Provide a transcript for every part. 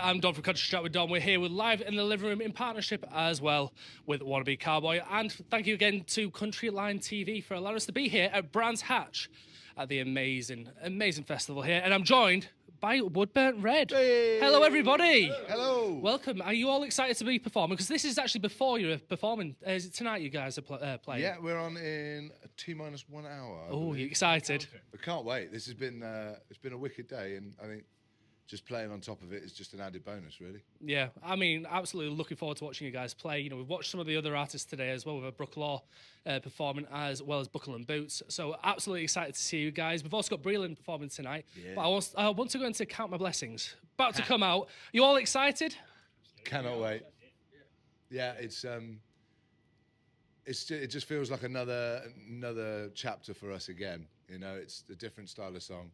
I'm Don from Country Chat with Don. We're here with Live in the Living Room in partnership as well with Wannabe Cowb0y. And thank you again to Country Line TV for allowing us to be here at Brands Hatch at the amazing festival here. And I'm joined by Woodburnt Red. Hey. Hello, everybody. Hello. Welcome. Are you all excited to be performing? Because this is actually before you're performing. Is it tonight you guys are playing? Yeah, we're on in T-minus 1 hour. Oh, you excited? I can't wait. This has been it's been a wicked day, and I think just playing on top of it is just an added bonus, really. Yeah, I mean, absolutely looking forward to watching you guys play. You know, we've watched some of the other artists today as well, with Brooke Law performing, as well as Buckle and Boots. So absolutely excited to see you guys. We've also got Breland performing tonight. Yeah. But I want to go into Count My Blessings. About to come out. You all excited? Cannot wait. Yeah, it just feels like another chapter for us again. You know, it's a different style of song,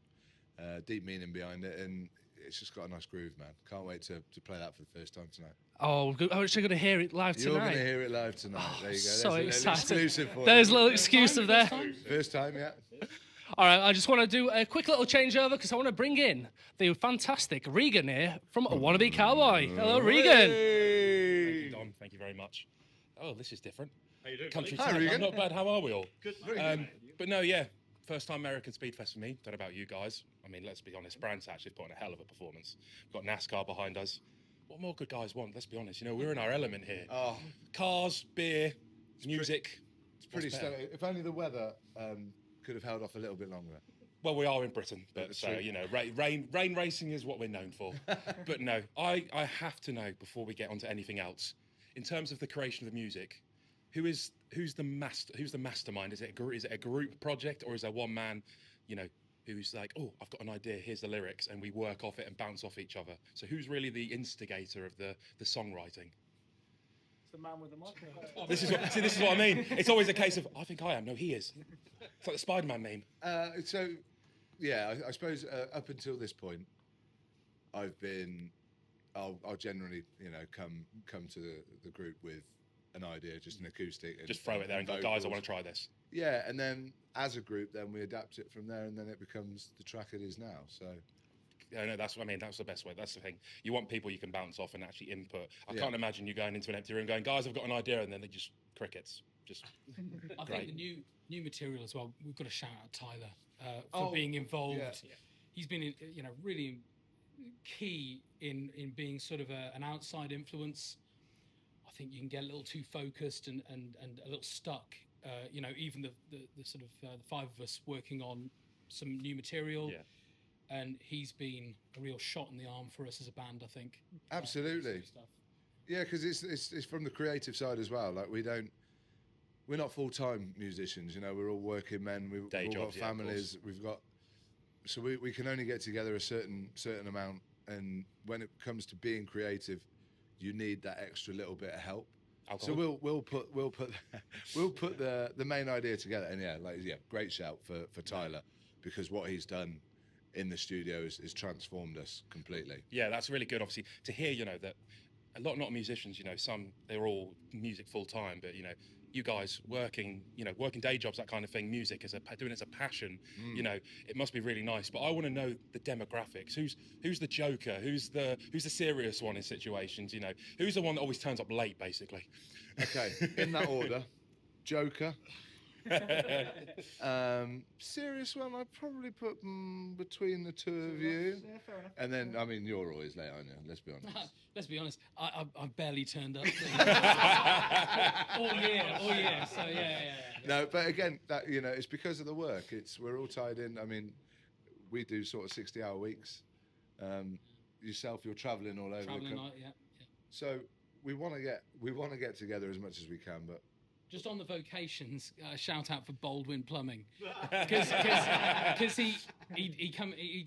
deep meaning behind it, and it's just got a nice groove, man. Can't wait to play that for the first time tonight. Oh, I'm actually going to hear it live tonight. You're going to hear it live tonight. There you go. So There's excited. Exclusive for There's a you. little exclusive there. First time, yeah. All right, I just want to do a quick little changeover because I want to bring in the fantastic Regan here from Wannabe Cowb0y. Hello, Regan. Hey. Thank you, Don. Thank you very much. Oh, this is different. How you doing? Country Hi, time. Regan. Not bad. How are we all? Good. But no, yeah. First time American SpeedFest for me. Don't know about you guys. I mean, let's be honest. Brands actually put on a hell of a performance. We've got NASCAR behind us. What more could guys want? Let's be honest. You know, we're in our element here. Oh, Cars, beer, music. it's pretty What's better? stunning. If only the weather could have held off a little bit longer. Well, we are in Britain, but That's so true. you know, rain racing is what we're known for. But no, I have to know before we get onto anything else, in terms of the creation of the music, who's the mastermind? Is it a group project, or is there one man, you know, who's like, oh, I've got an idea, here's the lyrics, and we work off it and bounce off each other? So who's really the instigator of the songwriting? It's the man with the microphone. This is what I mean. It's always a case of, I think I am. No, he is. It's like the Spider-Man meme. So, yeah, I suppose up until this point, I'll generally, you know, come to the group with an idea, just an acoustic. Just throw it there and go, guys, I want to try this. Yeah, and then as a group, then we adapt it from there, and then it becomes the track it is now. So. Yeah, no, that's what I mean. That's the best way. That's the thing. You want people you can bounce off and actually input. I can't imagine you going into an empty room going, guys, I've got an idea, and then they just crickets. Just I great. think the new material as well. We've got to shout out Tyler for being involved. Yeah. He's been, you know, really key in being sort of an outside influence. I think you can get a little too focused and a little stuck. You know, even the sort of the five of us working on some new material. Yeah. And he's been a real shot in the arm for us as a band, I think. Absolutely. Stuff. Yeah, because it's from the creative side as well. Like we're not full-time musicians. You know, we're all working men. We've Day all got jobs, yeah, of families. We've got, so we can only get together a certain amount. And when it comes to being creative, you need that extra little bit of help. Alcohol. So we'll put the main idea together. And great shout for Tyler, because what he's done in the studio has transformed us completely. Yeah, that's really good. Obviously, to hear, you know, that not musicians, you know, they're all music full time, but you know, you guys working day jobs, that kind of thing, music doing it as a passion, you know, it must be really nice. But I want to know the demographics. Who's the joker? Who's the serious one in situations? You know, who's the one that always turns up late, basically? Okay, in that order, joker. Serious one, I'd probably put between the two of you. Yeah, fair enough. And then, I mean, you're always late, aren't you? Let's be honest. Let's be honest. I've barely turned up all year. So yeah. No, but again, that, you know, it's because of the work. We're all tied in. I mean, we do sort of 60-hour weeks. Yourself, you're travelling all over. Traveling, yeah. So we want to get together as much as we can, but. Just on the vocations, shout out for Baldwin Plumbing, because he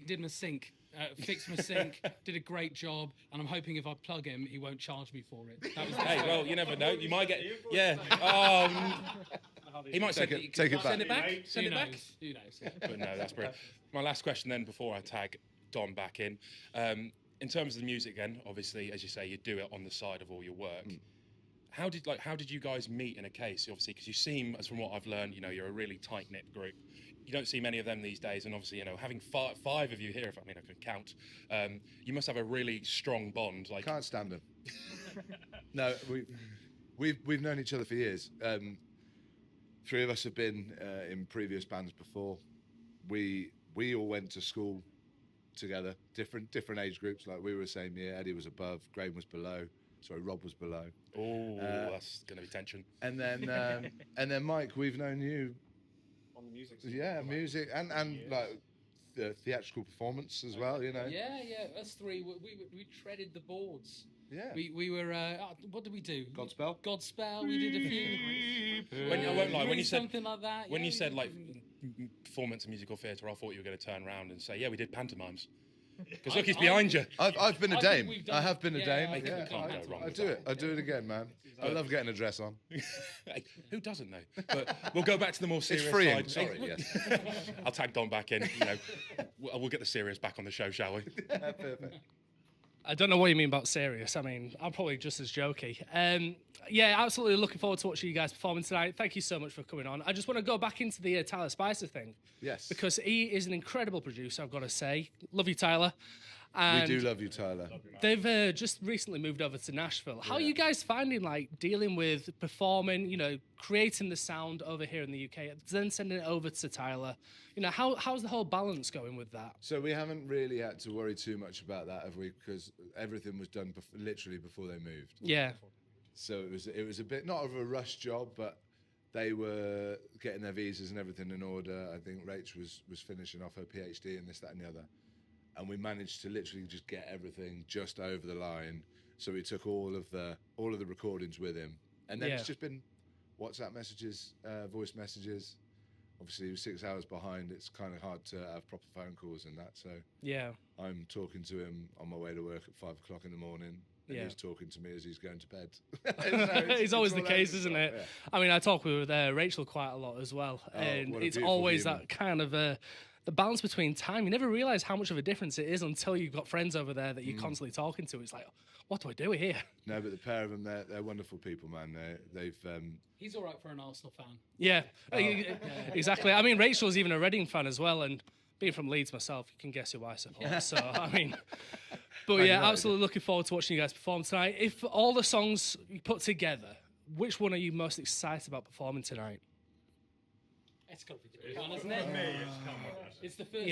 did my sink, fixed my sink, did a great job, and I'm hoping if I plug him, he won't charge me for it. That was Hey, well, you never know. You might get he might Take it back. Send it back. Send Who it back. knows? Who knows? But no, that's brilliant. My last question then, before I tag Don back in terms of the music, then obviously, as you say, you do it on the side of all your work. How did you guys meet in a case? Obviously, because you seem, as from what I've learned, you know, you're a really tight knit group. you don't see many of them these days. And obviously, having five of you here, if I can count, you must have a really strong bond. Like, can't stand them. No, we've known each other for years. 3 of us have been in previous bands before. We all went to school together, different age groups. Like, we were the same year. Eddie was above, Graham was below. Sorry, Rob was below. Oh, that's going to be tension. And then Mike, we've known you on the music. Yeah, music and like the theatrical performance as well. Yeah, us three. We treaded the boards. Yeah. We were. What did we do? Godspell. Godspell. We did a few. I won't lie. When you said something like that. When you said like performance and musical theatre, I thought you were going to turn around and say, "Yeah, we did pantomimes." Because look, he's behind you. I've been a dame. I have been a dame. I do it. I do it again, man. I love getting a dress on. Hey, who doesn't know? But we'll go back to the more serious it's freeing. side. Sorry, yes. I'll tag Don back in. We'll get the serious back on the show, shall we? Perfect. I don't know what you mean about serious. I mean, I'm probably just as jokey. Yeah, absolutely looking forward to watching you guys performing tonight. Thank you so much for coming on. I just want to go back into the Tyler Spicer thing. Yes. Because he is an incredible producer, I've got to say. Love you, Tyler. And we do love you, Tyler. They've just recently moved over to Nashville. How are you guys finding, like, dealing with performing, creating the sound over here in the UK, then sending it over to Tyler? How's the whole balance going with that? So we haven't really had to worry too much about that, have we? Because everything was done literally before they moved. Yeah. So it was a bit, not of a rush job, but they were getting their visas and everything in order. I think Rach was finishing off her PhD and this, that, and the other. And we managed to literally just get everything just over the line. So we took all of the recordings with him, and then it's just been WhatsApp messages, voice messages. Obviously, he was 6 hours behind. It's kind of hard to have proper phone calls and that. So yeah, I'm talking to him on my way to work at 5 o'clock in the morning. And he's talking to me as he's going to bed. It's always the case, isn't it? Yeah. I mean, I talk with Rachel quite a lot as well, and it's always that kind of the balance between time. You never realise how much of a difference it is until you've got friends over there that you're constantly talking to. It's like, what do I do here? No, but the pair of them, they're wonderful people, man. They've. He's all right for an Arsenal fan. Yeah, exactly. I mean, Rachel's even a Reading fan as well, and being from Leeds myself, you can guess who I support. Yeah. So, I mean, but yeah, absolutely looking forward to watching you guys perform tonight. If all the songs you put together, which one are you most excited about performing tonight? It's got to be the big one, isn't it? It's the first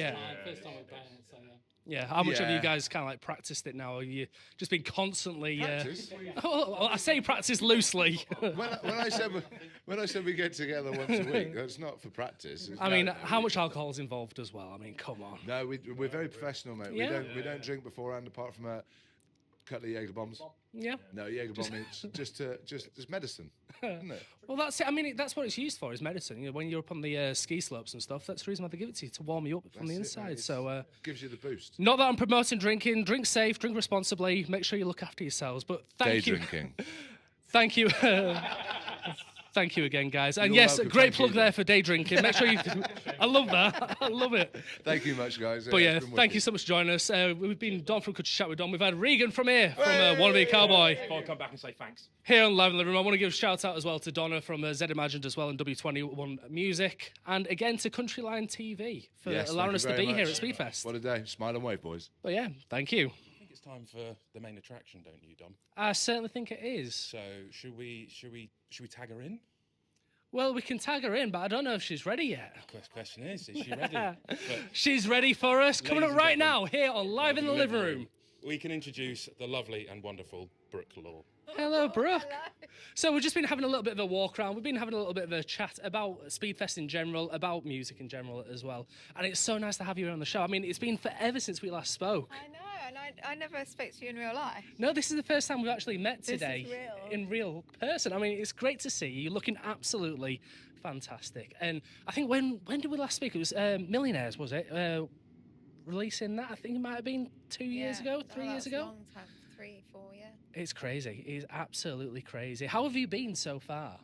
time we're playing it, so yeah. Yeah, how much have you guys kind of like practiced it now? Have you just been constantly? Practice? I say practice loosely. when I said we get together once a week, that's not for practice. I mean, how much alcohol is involved as well? I mean, come on. No, we're very professional, mate. Yeah. We don't drink beforehand, apart from a couple of Jaeger bombs. Yeah. No, Jaeger bomb is just medicine, isn't it? Well, that's it. I mean, that's what it's used for, is medicine. When you're up on the ski slopes and stuff, that's the reason why they give it to you, to warm you up from the inside. So gives you the boost. Not that I'm promoting drinking. Drink safe, drink responsibly. Make sure you look after yourselves. But thank you. Day drinking. Thank you. Thank you again, guys. And You're yes, welcome. great Thank plug you. there for day drinking. Make sure you. I love that. I love it. Thank you much, guys. But yeah, thank you so much for joining us. We've been Don from Could Chat with Don. We've had Regan from here, from Wannabe Cowb0y. I'll come back and say thanks. Here on Live in the Living Room. I want to give a shout out as well to Donna from Z Imagined as well and W21 Music. And again to Countryline TV for allowing us to be here at SpeedFest. What a day. Smile and wave, boys. But yeah, thank you. I think it's time for the main attraction, don't you, Dom? I certainly think it is. So should we tag her in? Well, we can tag her in, but I don't know if she's ready yet. The question is she ready? She's ready for us. Coming up right now here on Live in the Living Room. We can introduce the lovely and wonderful Brooke Law. Hello, Brooke. Hello. So we've just been having a little bit of a walk around. We've been having a little bit of a chat about SpeedFest in general, about music in general as well. And it's so nice to have you here on the show. I mean, it's been forever since we last spoke. I know, and I never spoke to you in real life. No, this is the first time we've actually met today. This is real. In real person. I mean, it's great to see you. You're looking absolutely fantastic. And I think when did we last speak? It was Millionaires, was it? Releasing that, I think it might have been 2 years ago, 3 years ago. A long time, 3, 4, yeah. It's crazy. It's absolutely crazy. How have you been so far?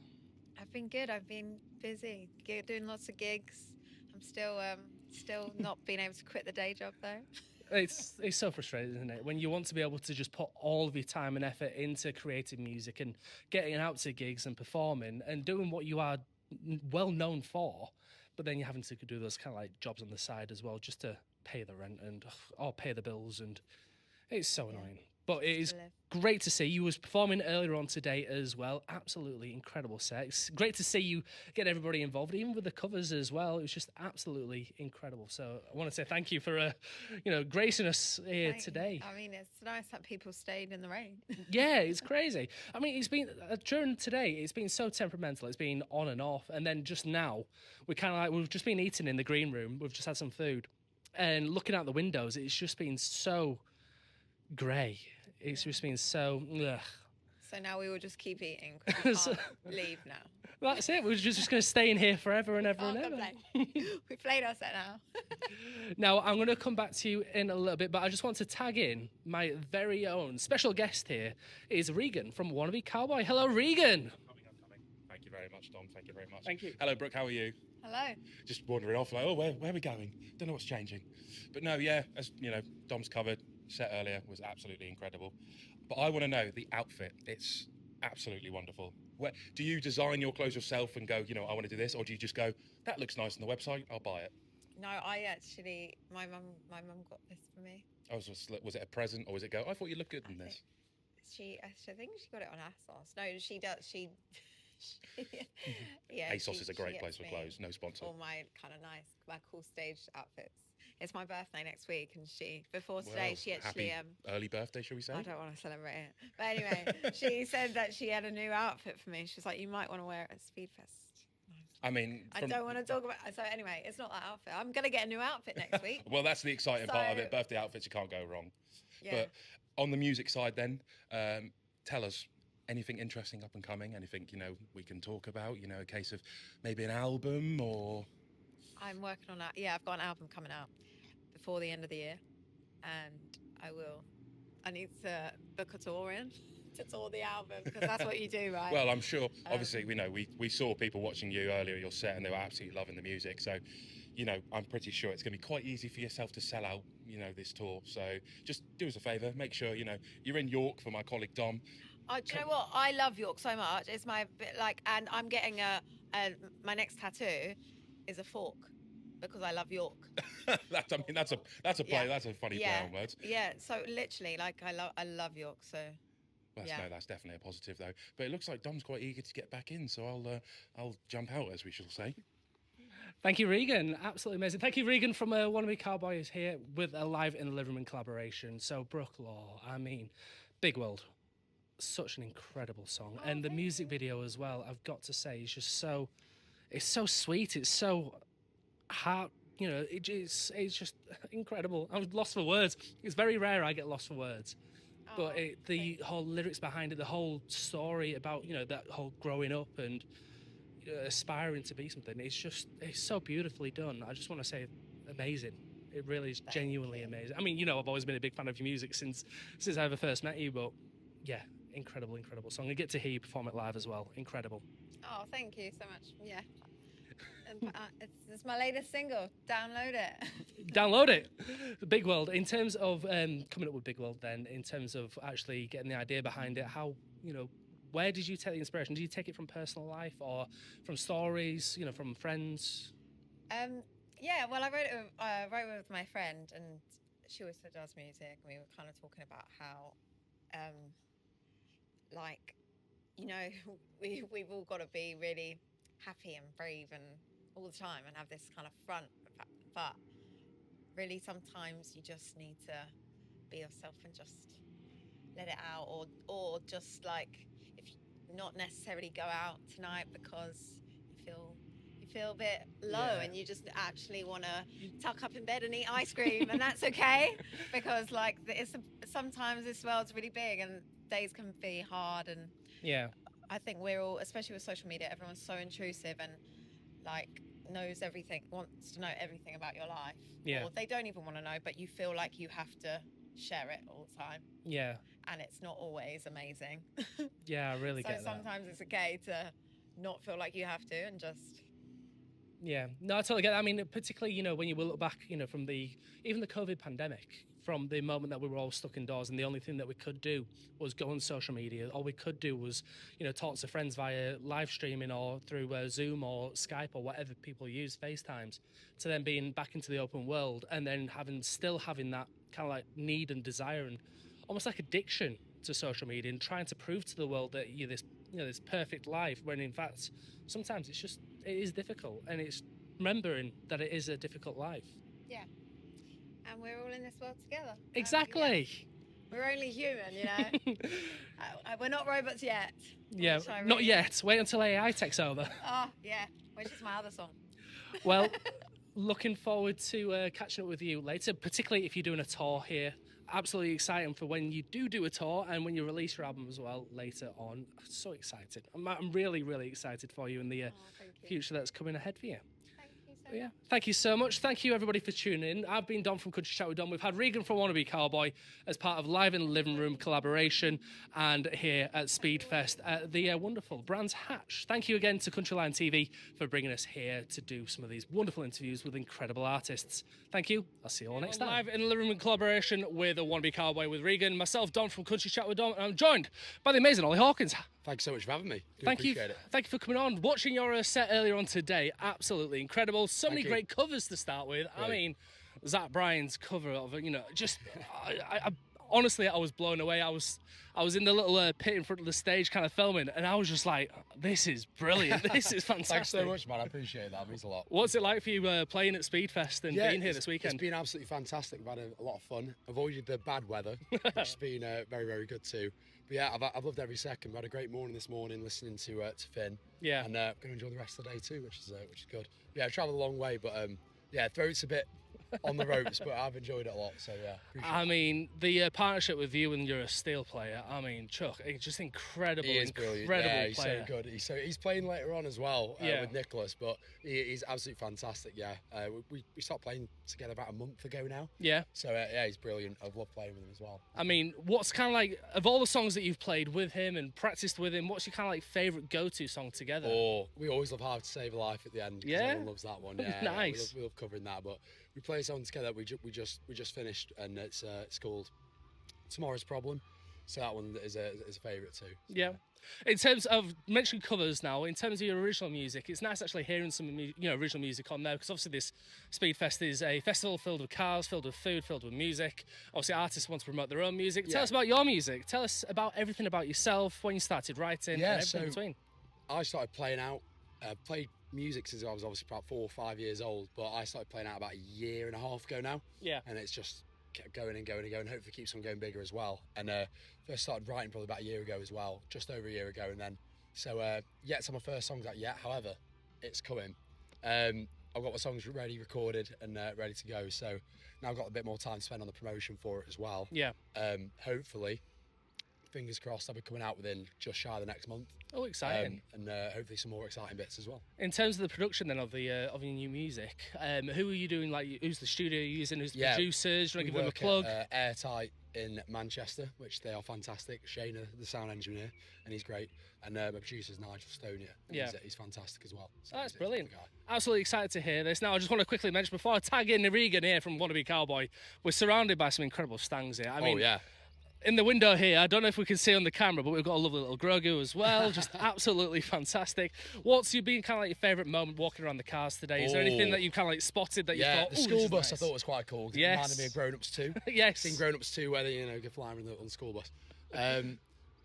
I've been good. I've been busy, doing lots of gigs. I'm still not being able to quit the day job though. It's so frustrating, isn't it? When you want to be able to just put all of your time and effort into creating music and getting out to gigs and performing and doing what you are well known for, but then you're having to do those kind of like jobs on the side as well just to pay the rent and or pay the bills, and it's so annoying. But it is great to see you was performing earlier on today as well. Absolutely incredible set. It's great to see you get everybody involved, even with the covers as well. It was just absolutely incredible. So I want to say thank you for, gracing us here today. I mean, it's nice that people stayed in the rain. Yeah, it's crazy. I mean, it's been during today. It's been so temperamental. It's been on and off, and then just now we've just been eating in the green room. We've just had some food, and looking out the windows, it's just been so grey. It's just been so. Ugh. So now we will just keep eating. 'Cause we can't leave now. That's it. We're just going to stay in here forever and ever and ever. We played our set now. Now, I'm going to come back to you in a little bit, but I just want to tag in my very own special guest here is Regan from Wannabe Cowb0y. Hello, Regan. I'm coming. Thank you very much, Dom. Thank you very much. Thank you. Hello, Brooke. How are you? Hello. Just wandering off like, where are we going? Don't know what's changing. But no, yeah, as you know, Dom's covered. Set earlier was absolutely incredible. But I want to know the outfit. It's absolutely wonderful. Where do you design your clothes yourself and go, I want to do this, or do you just go, that looks nice on the website, I'll buy it? No, I actually, my mum got this for me. Oh, was it a present, or was it go, I thought you looked good in this? I think she got it on ASOS. No, she does. Yeah. ASOS is a great place for clothes. No sponsor. All my kind of my cool stage outfits. It's my birthday next week, and before today, she actually happy early birthday, shall we say? I don't want to celebrate it, but anyway, she said that she had a new outfit for me. She was like, "You might want to wear it at SpeedFest." I mean, I don't want to talk about. So anyway, it's not that outfit. I'm gonna get a new outfit next week. Well, that's the exciting part of it. Birthday outfits, you can't go wrong. Yeah. But on the music side, then, tell us anything interesting up and coming. Anything we can talk about. A case of maybe an album or. I'm working on that. Yeah, I've got an album coming out before the end of the year, and I need to book a tour in to tour the album, because that's what you do, right? Well, I'm sure. Obviously, we saw people watching you earlier at your set, and they were absolutely loving the music. So, I'm pretty sure it's going to be quite easy for yourself to sell out, this tour. So just do us a favour, make sure you're in York for my colleague Dom. Do you know what? I love York so much. It's my and I'm getting my next tattoo is a fork, because I love York. That's a play. Yeah. That's a funny play on words. Yeah. So literally, I love York. So. No, that's definitely a positive though. But it looks like Dom's quite eager to get back in, so I'll jump out, as we shall say. Thank you, Regan. Absolutely amazing. Thank you, Regan from Wannabe Cowb0y is here with a Live in the Living Room collaboration. So Brooke Law, I mean, Big World. Such an incredible song, and the music video as well. I've got to say, it's so sweet. It's so heart. It's just incredible. I'm lost for words. It's very rare I get lost for words. But the whole lyrics behind it, the whole story about that whole growing up and aspiring to be something, it's so beautifully done. I just want to say, amazing. It really is genuinely amazing. I mean, I've always been a big fan of your music since I ever first met you, but yeah, incredible song. I get to hear you perform it live as well. Incredible. Oh, thank you so much. Yeah. It's my latest single. Download it. Download it. Big World. In terms of coming up with Big World, then, in terms of actually getting the idea behind it, how, where did you take the inspiration? Did you take it from personal life or from stories, from friends? Yeah, well, I wrote it with my friend, and she also does music, and we were kind of talking about how, we've all got to be really happy and brave and all the time and have this kind of front, but really sometimes you just need to be yourself and just let it out, or just if you not necessarily go out tonight because you feel a bit low, and you just actually want to tuck up in bed and eat ice cream, and that's okay, because sometimes this world's really big and days can be hard, and I think we're all, especially with social media, everyone's so intrusive and knows everything, wants to know everything about your life. Or they don't even want to know, but you feel like you have to share it all the time. Yeah. And it's not always amazing. Yeah, I really get that. So sometimes it's okay to not feel like you have to and just... Yeah, no, I totally get that. I mean, particularly, when you will look back, from even the COVID pandemic, from the moment that we were all stuck indoors, and the only thing that we could do was go on social media. All we could do was, talk to friends via live streaming or through Zoom or Skype or whatever people use, FaceTimes, to then being back into the open world, and then still having that kind of like need and desire and almost like addiction to social media, and trying to prove to the world that you're this perfect life, when in fact sometimes it is difficult, and it's remembering that it is a difficult life. Yeah. And we're all in this world together. Exactly. We're only human, we're not robots yet. Yeah, not yet. Wait until AI takes over. Oh, yeah, which is my other song. Well, looking forward to catching up with you later, particularly if you're doing a tour here. Absolutely exciting for when you do a tour and when you release your album as well later on. So excited. I'm really, really excited for you and the future that's coming ahead for you. Yeah, thank you so much. Thank you, everybody, for tuning in. I've been Don from Country Chat with Don. We've had Regan from Wannabe Cowb0y as part of Live in the Living Room collaboration, and here at SpeedFest at the wonderful Brands Hatch. Thank you again to Countryline TV for bringing us here to do some of these wonderful interviews with incredible artists. Thank you. I'll see you all next time. Live in the Living Room collaboration with Wannabe Cowb0y with Regan, myself, Don from Country Chat with Don, and I'm joined by the amazing Ollie Hawkins. Thanks so much for having me. Thank you for coming on. Watching your set earlier on today, absolutely incredible. So many great covers to start with. Really? I mean, Zach Bryan's cover of it, just honestly, I was blown away. I was in the little pit in front of the stage, kind of filming, and I was just like, "This is brilliant. This is fantastic." Thanks so much, man. I appreciate that. It means a lot. What's it like for you playing at SpeedFest and being here this weekend? It's been absolutely fantastic. We've had a lot of fun. Avoided the bad weather, which has been very, very good too. But yeah, I've loved every second. We had a great morning this morning listening to Finn. Yeah. And going to enjoy the rest of the day too, which is good. Yeah, I've travelled a long way, but throat's a bit on the ropes, but I've enjoyed it a lot. So yeah. Mean, the partnership with you, and you're a steel player. I mean, Chuck, it's just incredible. He is brilliant. Yeah, he's player. So good. He's playing later on as well with Niklas, but he's absolutely fantastic. Yeah, we stopped playing together about a month ago now. Yeah. So he's brilliant. I've loved playing with him as well. I mean, what's kind of like, of all the songs that you've played with him and practiced with him, what's your kind of like favourite go-to song together? Oh, we always love How to Save a Life at the end. Yeah. Everyone loves that one. Yeah. Nice. We love covering that, but we play a song together. We just finished, and it's called Tomorrow's Problem. So that one is a favourite too. So. Yeah. In terms of mentioning covers now, in terms of your original music, it's nice actually hearing some original music on there, because obviously this SpeedFest is a festival filled with cars, filled with food, filled with music. Obviously artists want to promote their own music. Tell us about your music. Tell us about everything about yourself, when you started writing, and everything in between. I started playing out. Played music since I was obviously about 4 or 5 years old, but I started playing out about a year and a half ago now. Yeah. And it's just kept going and going and going. Hopefully keeps on going bigger as well. And first started writing probably about a year ago as well, just over a year ago. And then, it's on my first songs out yet. However, it's coming. I've got my songs ready, recorded, and ready to go. So now I've got a bit more time to spend on the promotion for it as well. Yeah. Hopefully, fingers crossed, I'll be coming out within just shy of the next month. Oh, exciting! And hopefully some more exciting bits as well. In terms of the production then of your new music, who are you doing? Like, who's the studio you're using? Who's the producers? Do you want to give them a plug? Airtight in Manchester, which they are fantastic. Shayna, the sound engineer, and he's great. And my producer's Nigel Stonia. And he's fantastic as well. So that's brilliant. Absolutely excited to hear this. Now, I just want to quickly mention, before I tag in Regan here from Wannabe Cowb0y, we're surrounded by some incredible stangs here. I mean, in the window here, I don't know if we can see on the camera, but we've got a lovely little Grogu as well. Just absolutely fantastic. What's been kind of like your favourite moment walking around the cars today? Is there anything that you kind of like spotted that you thought, the school bus nice. I thought was quite cool. It reminded me of Grown Ups 2. Yes. Seen Grown Ups 2 where they, go flying on the school bus.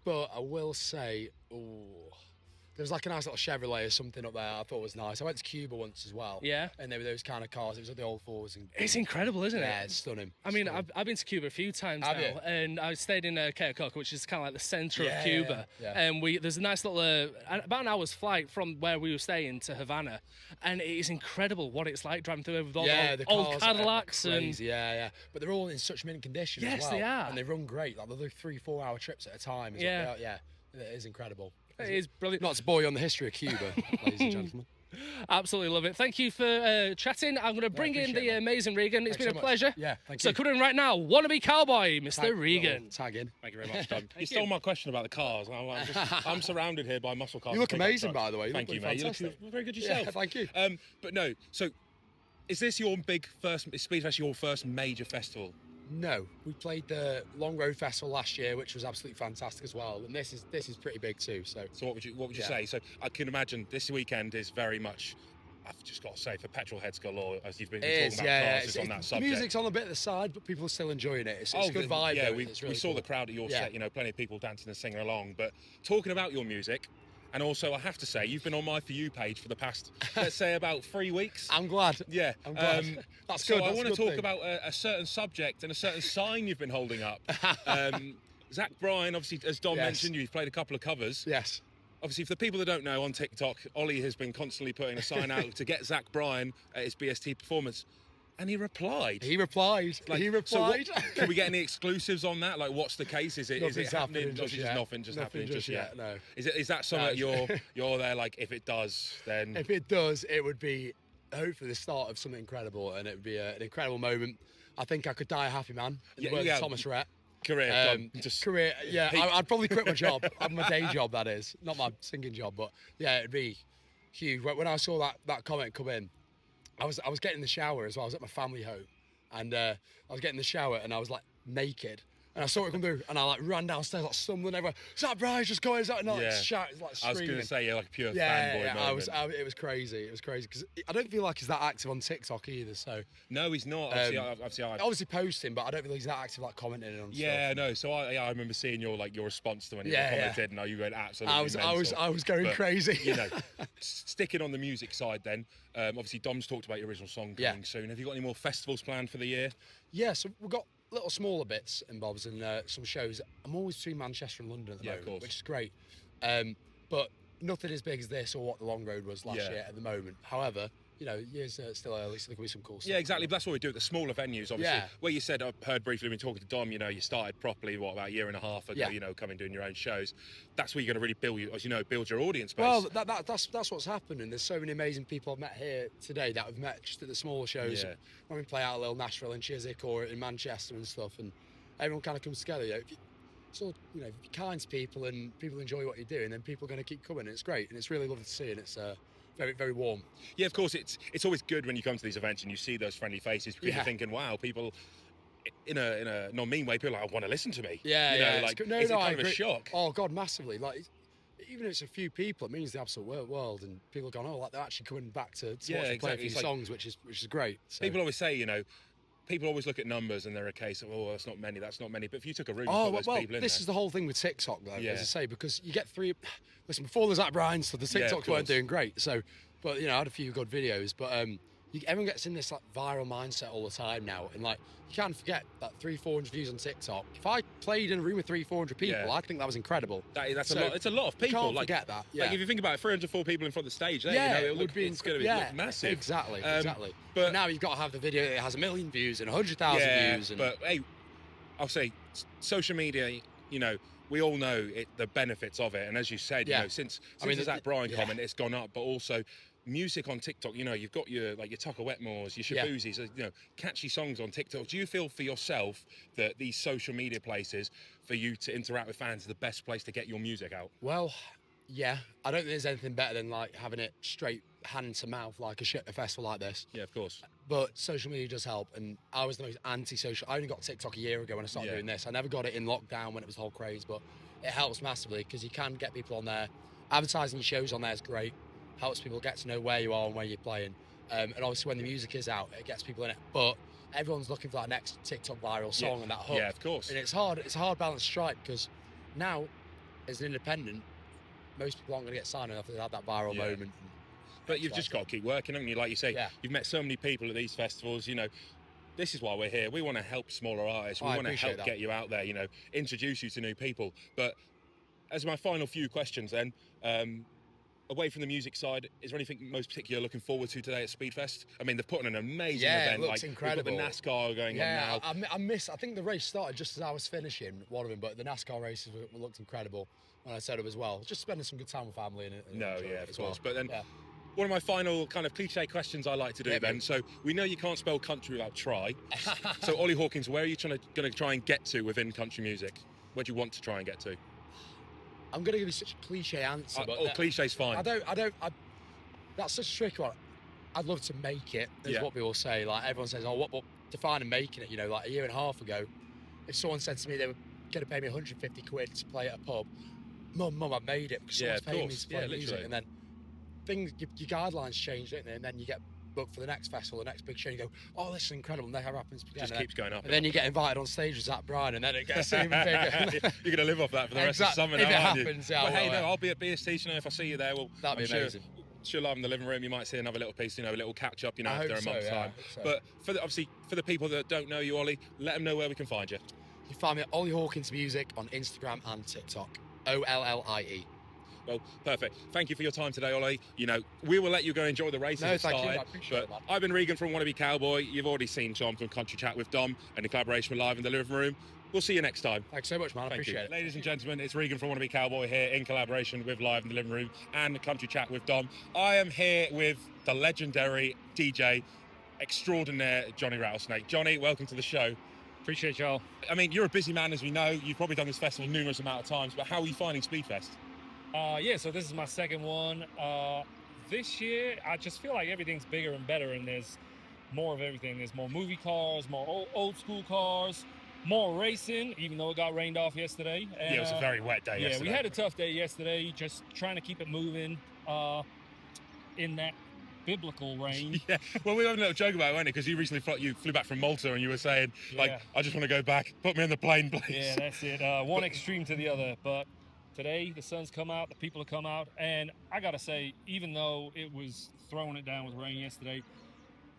But I will say, there was like a nice little Chevrolet or something up there I thought was nice. I went to Cuba once as well. Yeah. And there were those kind of cars. It was like the old Fords. It's incredible, isn't it? Yeah, it's stunning. I mean, I've been to Cuba a few times now. And I stayed in Keokuk, which is kind of like the centre of Cuba. Yeah. And there's a nice little, about an hour's flight from where we were staying to Havana. And it is incredible what it's like driving through with all the old Cadillacs. Crazy, But they're all in such mint condition as well. Yes, they are. And they run great. Like, they're 3-4 hour trips at a time. It is incredible. It is brilliant. Not to bore you on the history of Cuba, ladies and gentlemen. Absolutely love it. Thank you for chatting. I'm going to bring in the amazing Regan. It's been a pleasure. Yeah, thank you. So coming in right now, Wannabe Cowb0y, Mr. Regan. Tag in. Thank you very much, Doug. You stole my question about the cars. I'm surrounded here by muscle cars. You look amazing, by the way. Thank you, mate. You look very good yourself. Yeah, thank you. But no, so is this your big first, is SpeedFest your first major festival? No, we played the Long Road Festival last year, which was absolutely fantastic as well. And this is pretty big too. So what would you say? So I can imagine this weekend is very much. I've just got to say, for petrol heads galore, as you've been talking about classes on that subject. The music's on a bit of the side, but people are still enjoying it. It's a good vibe. Yeah, we saw the crowd at your set. You know, plenty of people dancing and singing along. But talking about your music. And also, I have to say, you've been on my For You page for the past, let's say, about 3 weeks. I'm glad. Yeah. I'm glad. That's so good. I want to talk about a certain subject and a certain sign you've been holding up. Zach Bryan, obviously, as Dom mentioned, you've played a couple of covers. Yes. Obviously, for the people that don't know, on TikTok, Ollie has been constantly putting a sign out to get Zach Bryan at his BST performance. And he replied. So can we get any exclusives on that? Like, what's the case? Is it happening? Nothing just happening just yet? No. Is that something you're there? Like, if it does, then if it does, it would be hopefully the start of something incredible, and it would be an incredible moment. I think I could die a happy man. In the words of Thomas Rhett. Career. I'd probably quit my job. My day job, that is, not my singing job. But yeah, it'd be huge. When I saw that comment come in. I was getting in the shower as well. I was at my family home, and I was getting in the shower, and I was like naked, and I saw it come through, and I like ran downstairs like stumbling everywhere. Zach Bryan's just going, like shouting, like screaming. I was going to say you're like a pure fanboy. Yeah. It was crazy. It was crazy because I don't feel like he's that active on TikTok either. So no, he's not. Obviously posting, but I don't feel he's that active like commenting on stuff. Yeah, no. So I remember seeing your response to when you commented, and you went absolutely. I was going crazy. You know, sticking on the music side, then obviously Dom's talked about your original song coming soon. Have you got any more festivals planned for the year? Yeah, so we've got little smaller bits and bobs and some shows. I'm always between Manchester and London at the moment, which is great. But nothing as big as this or what the Long Road was last year at the moment. However, you know, years still early, so there can be some cool stuff. Yeah, exactly. But that's what we do at the smaller venues, obviously. Yeah. Where you said, I've heard briefly when talking to Dom, you know, you started properly, about a year and a half ago, you know, coming doing your own shows. That's where you're going to really build your audience base. Well, that's what's happened, and there's so many amazing people I've met here today that I've met just at the smaller shows. Yeah. When we play out a little Nashville and Chiswick or in Manchester and stuff, and everyone kind of comes together. You know, if you're kind to people and people enjoy what you're doing, then people are going to keep coming, and it's great, and it's really lovely to see, and it's very, very warm. Yeah, of course, it's always good when you come to these events and you see those friendly faces. People thinking, wow, people in a non-mean way, people are like, I want to listen to me. Yeah, you know, like, is it kind of a shock? Oh God, massively. Like, even if it's a few people, it means the absolute world, and people are going, oh, like they're actually coming back to watch and play a few songs, which is great. So. People always say, you know, people always look at numbers and they're a case of, oh, that's not many. But if you took a room and put those people in this is the whole thing with TikTok, though, as I say, because you get listen, before the Zach Bryan stuff, the TikToks weren't doing great. So, but, you know, I had a few good videos. But everyone gets in this like viral mindset all the time now. And like, you can't forget that 300-400 views on TikTok. If I played in a room with 300-400 people, I think that was incredible. That's a lot. It's a lot of people. You can't forget that. Yeah. Like if you think about it, 304 people in front of the stage, it's going to be massive. Exactly. But now you've got to have the video that has 1 million views and 100,000 views. But hey, I'll say social media, you know, we all know the benefits of it. And as you said, you know, since the Zach Bryan comment, it's gone up, but also music on TikTok, you know, you've got your Tucker Wetmores, your Shaboozies, you know, catchy songs on TikTok. Do you feel for yourself that these social media places for you to interact with fans are the best place to get your music out? Well, yeah, I don't think there's anything better than like having it straight hand to mouth like a festival like this. Yeah, of course. But social media does help, and I was the most anti-social. I only got TikTok a year ago when I started doing this. I never got it in lockdown when it was the whole craze, but it helps massively because you can get people on there. Advertising your shows on there is great. Helps people get to know where you are and where you're playing. And obviously when the music is out, it gets people in it. But everyone's looking for that next TikTok viral song and that hook. Yeah, of course. And it's a hard balance to strike because now, as an independent, most people aren't going to get signed enough to have that viral moment. But you've just got to keep working, haven't you? Like you say, you've met so many people at these festivals, you know. This is why we're here. We want to help smaller artists. We want to help get you out there, you know, introduce you to new people. But as my final few questions then, away from the music side, is there anything most particular looking forward to today at SpeedFest? I mean, they're putting an amazing event. It looks incredible. We've got the NASCAR going on now. I think the race started just as I was finishing one of them, but the NASCAR races looked incredible when I set up as well. Just spending some good time with family and of course. But then one of my final kind of cliche questions I like to do then. So we know you can't spell country without try. So Ollie Hawkins, where are you going to try and get to within country music? Where do you want to try and get to? I'm going to give you such a cliche answer. But cliché's fine. That's such a tricky one. I'd love to make it, is what people say. Like, everyone says, defining making it. You know, like a year and a half ago, if someone said to me they were going to pay me 150 quid to play at a pub, Mum, I made it because someone's paying me to play music. And then your guidelines change, don't they? And then you get booked for the next festival, the next big show, and you go, oh, this is incredible, and that happens again. Just keeps going up. And then you get invited on stage with Zach Bryan, and then it gets even bigger. You're going to live off that for the rest of the summer if now, it happens, yeah. But hey, no, I'll be at BST, you know, if I see you there, well, that'd be amazing. Sure, live in the living room, you might see another little piece, you know, a little catch up, you know, after a month's time. So. But obviously, for the people that don't know you, Ollie, let them know where we can find you. You can find me at Ollie Hawkins Music on Instagram and TikTok. OLLIE. Well, perfect. Thank you for your time today, Ollie. You know, we will let you go enjoy the race. No, thank you. I appreciate it, man. I've been Regan from Wannabe Cowb0y. You've already seen John from Country Chat with Dom and the collaboration with Live in the Living Room. We'll see you next time. Thanks so much, man. I appreciate it. Ladies and gentlemen, it's Regan from Wannabe Cowb0y here in collaboration with Live in the Living Room and Country Chat with Dom. I am here with the legendary DJ extraordinaire, Johnny Rattlesnake. Johnny, welcome to the show. Appreciate y'all. I mean, you're a busy man, as we know. You've probably done this festival numerous amount of times, but how are you finding SpeedFest? Yeah, so this is my second one. This year, I just feel like everything's bigger and better, and there's more of everything. There's more movie cars, more old school cars, more racing, even though it got rained off yesterday. And, yeah, it was a very wet day yesterday. Yeah, we had a tough day yesterday, just trying to keep it moving in that biblical rain. Yeah, well, we were having a little joke about it, weren't it? Because you recently flew back from Malta, and you were saying, like, I just want to go back. Put me on the plane, please. Yeah, that's it. One extreme to the other. But today, the sun's come out, the people have come out, and I gotta say, even though it was throwing it down with rain yesterday,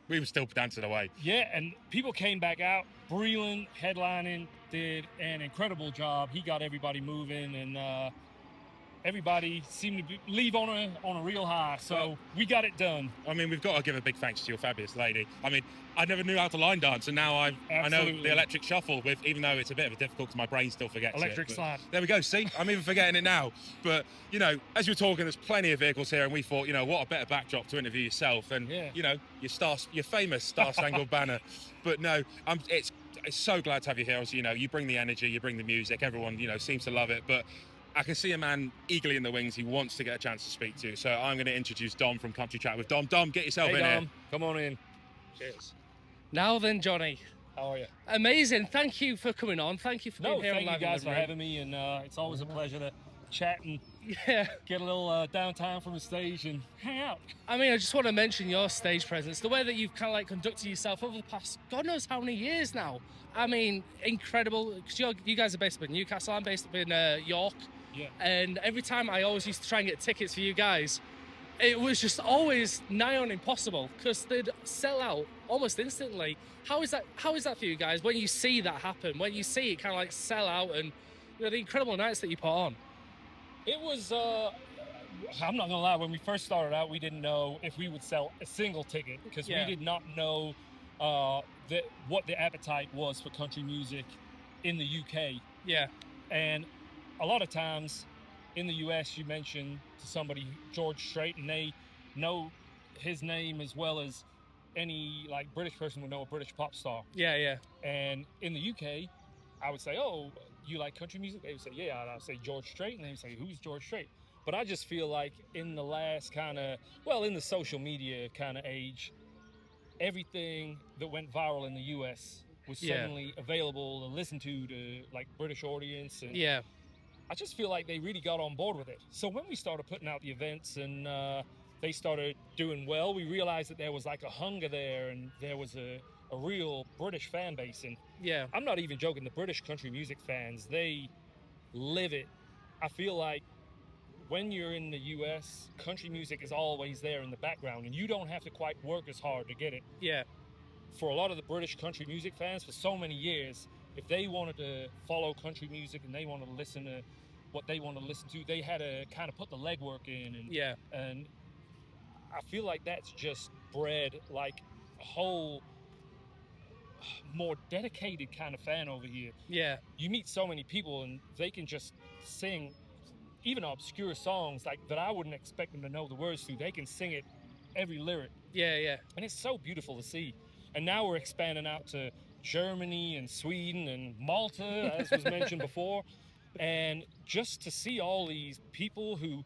we were still dancing away. Yeah, and people came back out. Breland, headlining, did an incredible job. He got everybody moving, and everybody seemed to leave on a real high. So we got it done. I mean, we've got to give a big thanks to your fabulous lady. I mean, I never knew how to line dance, and now I know the electric shuffle, with, even though it's a bit of a difficult because my brain still forgets electric slide. There we go. See, I'm even forgetting it now. But, you know, as you were talking, there's plenty of vehicles here, and we thought, you know, what a better backdrop to interview yourself than, you know, your famous Star-Spangled Banner. But no, it's so glad to have you here. Obviously, you know, you bring the energy, you bring the music. Everyone, you know, seems to love it. But I can see a man eagerly in the wings. He wants to get a chance to speak to. So I'm going to introduce Dom from Country Chat with Dom. Dom, get yourself in Dom, here. Come on in. Cheers. Now then, Johnny. How are you? Amazing. Thank you for coming on. Thank you for being here. Thank you guys for having me, and it's always a pleasure to chat and get a little downtime from the stage and hang out. I mean, I just want to mention your stage presence, the way that you've kind of like conducted yourself over the past God knows how many years now. I mean, incredible. Because you guys are based up in Newcastle. I'm based up in York. Yeah. And every time I always used to try and get tickets for you guys, it was just always nigh on impossible because they'd sell out almost instantly. How is that for you guys when you see that happen? When you see it kind of like sell out, and you know the incredible nights that you put on? It was. I'm not gonna lie. When we first started out, we didn't know if we would sell a single ticket because we did not know what the appetite was for country music in the UK. Yeah. And a lot of times in the US, you mention to somebody George Strait, and they know his name as well as any like British person would know a British pop star. Yeah, yeah. And in the UK, I would say, "Oh, you like country music?" They would say, "Yeah." And I would say George Strait, and they would say, "Who's George Strait?" But I just feel like in the last in the social media kind of age, everything that went viral in the US was suddenly available to listen to like British audience. And I just feel like they really got on board with it. So when we started putting out the events and they started doing well, we realized that there was like a hunger there, and there was a real British fan base. And I'm not even joking, the British country music fans, they live it. I feel like when you're in the US, country music is always there in the background, and you don't have to quite work as hard to get it. Yeah. For a lot of the British country music fans, for so many years, if they wanted to follow country music and they wanted to listen to what they wanted to listen to, they had to kind of put the legwork in. And, and I feel like that's just bred like a whole more dedicated kind of fan over here. Yeah. You meet so many people and they can just sing even obscure songs like that I wouldn't expect them to know the words to. They can sing it every lyric. Yeah, yeah. And it's so beautiful to see. And now we're expanding out to Germany and Sweden and Malta, as was mentioned before. And just to see all these people who,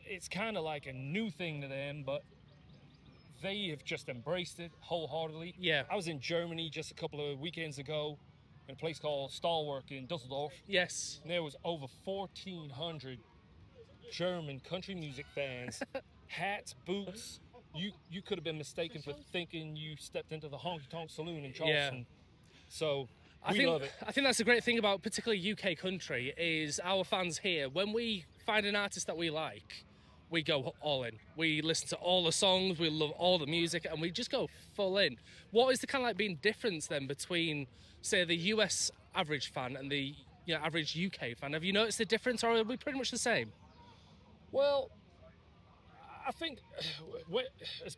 it's kind of like a new thing to them, but they have just embraced it wholeheartedly. Yeah. I was in Germany just a couple of weekends ago in a place called Stahlwerk in Dusseldorf. Yes. And there was over 1,400 German country music fans, hats, boots. You could have been mistaken for thinking you stepped into the Honky Tonk Saloon in Charleston. Yeah. So I love it. I think that's the great thing about particularly UK country is our fans here. When we find an artist that we like, we go all in. We listen to all the songs, we love all the music, and we just go full in. What is the kind of like being difference then between, say, the US average fan and the average UK fan? Have you noticed the difference, or are we pretty much the same? Well, I think,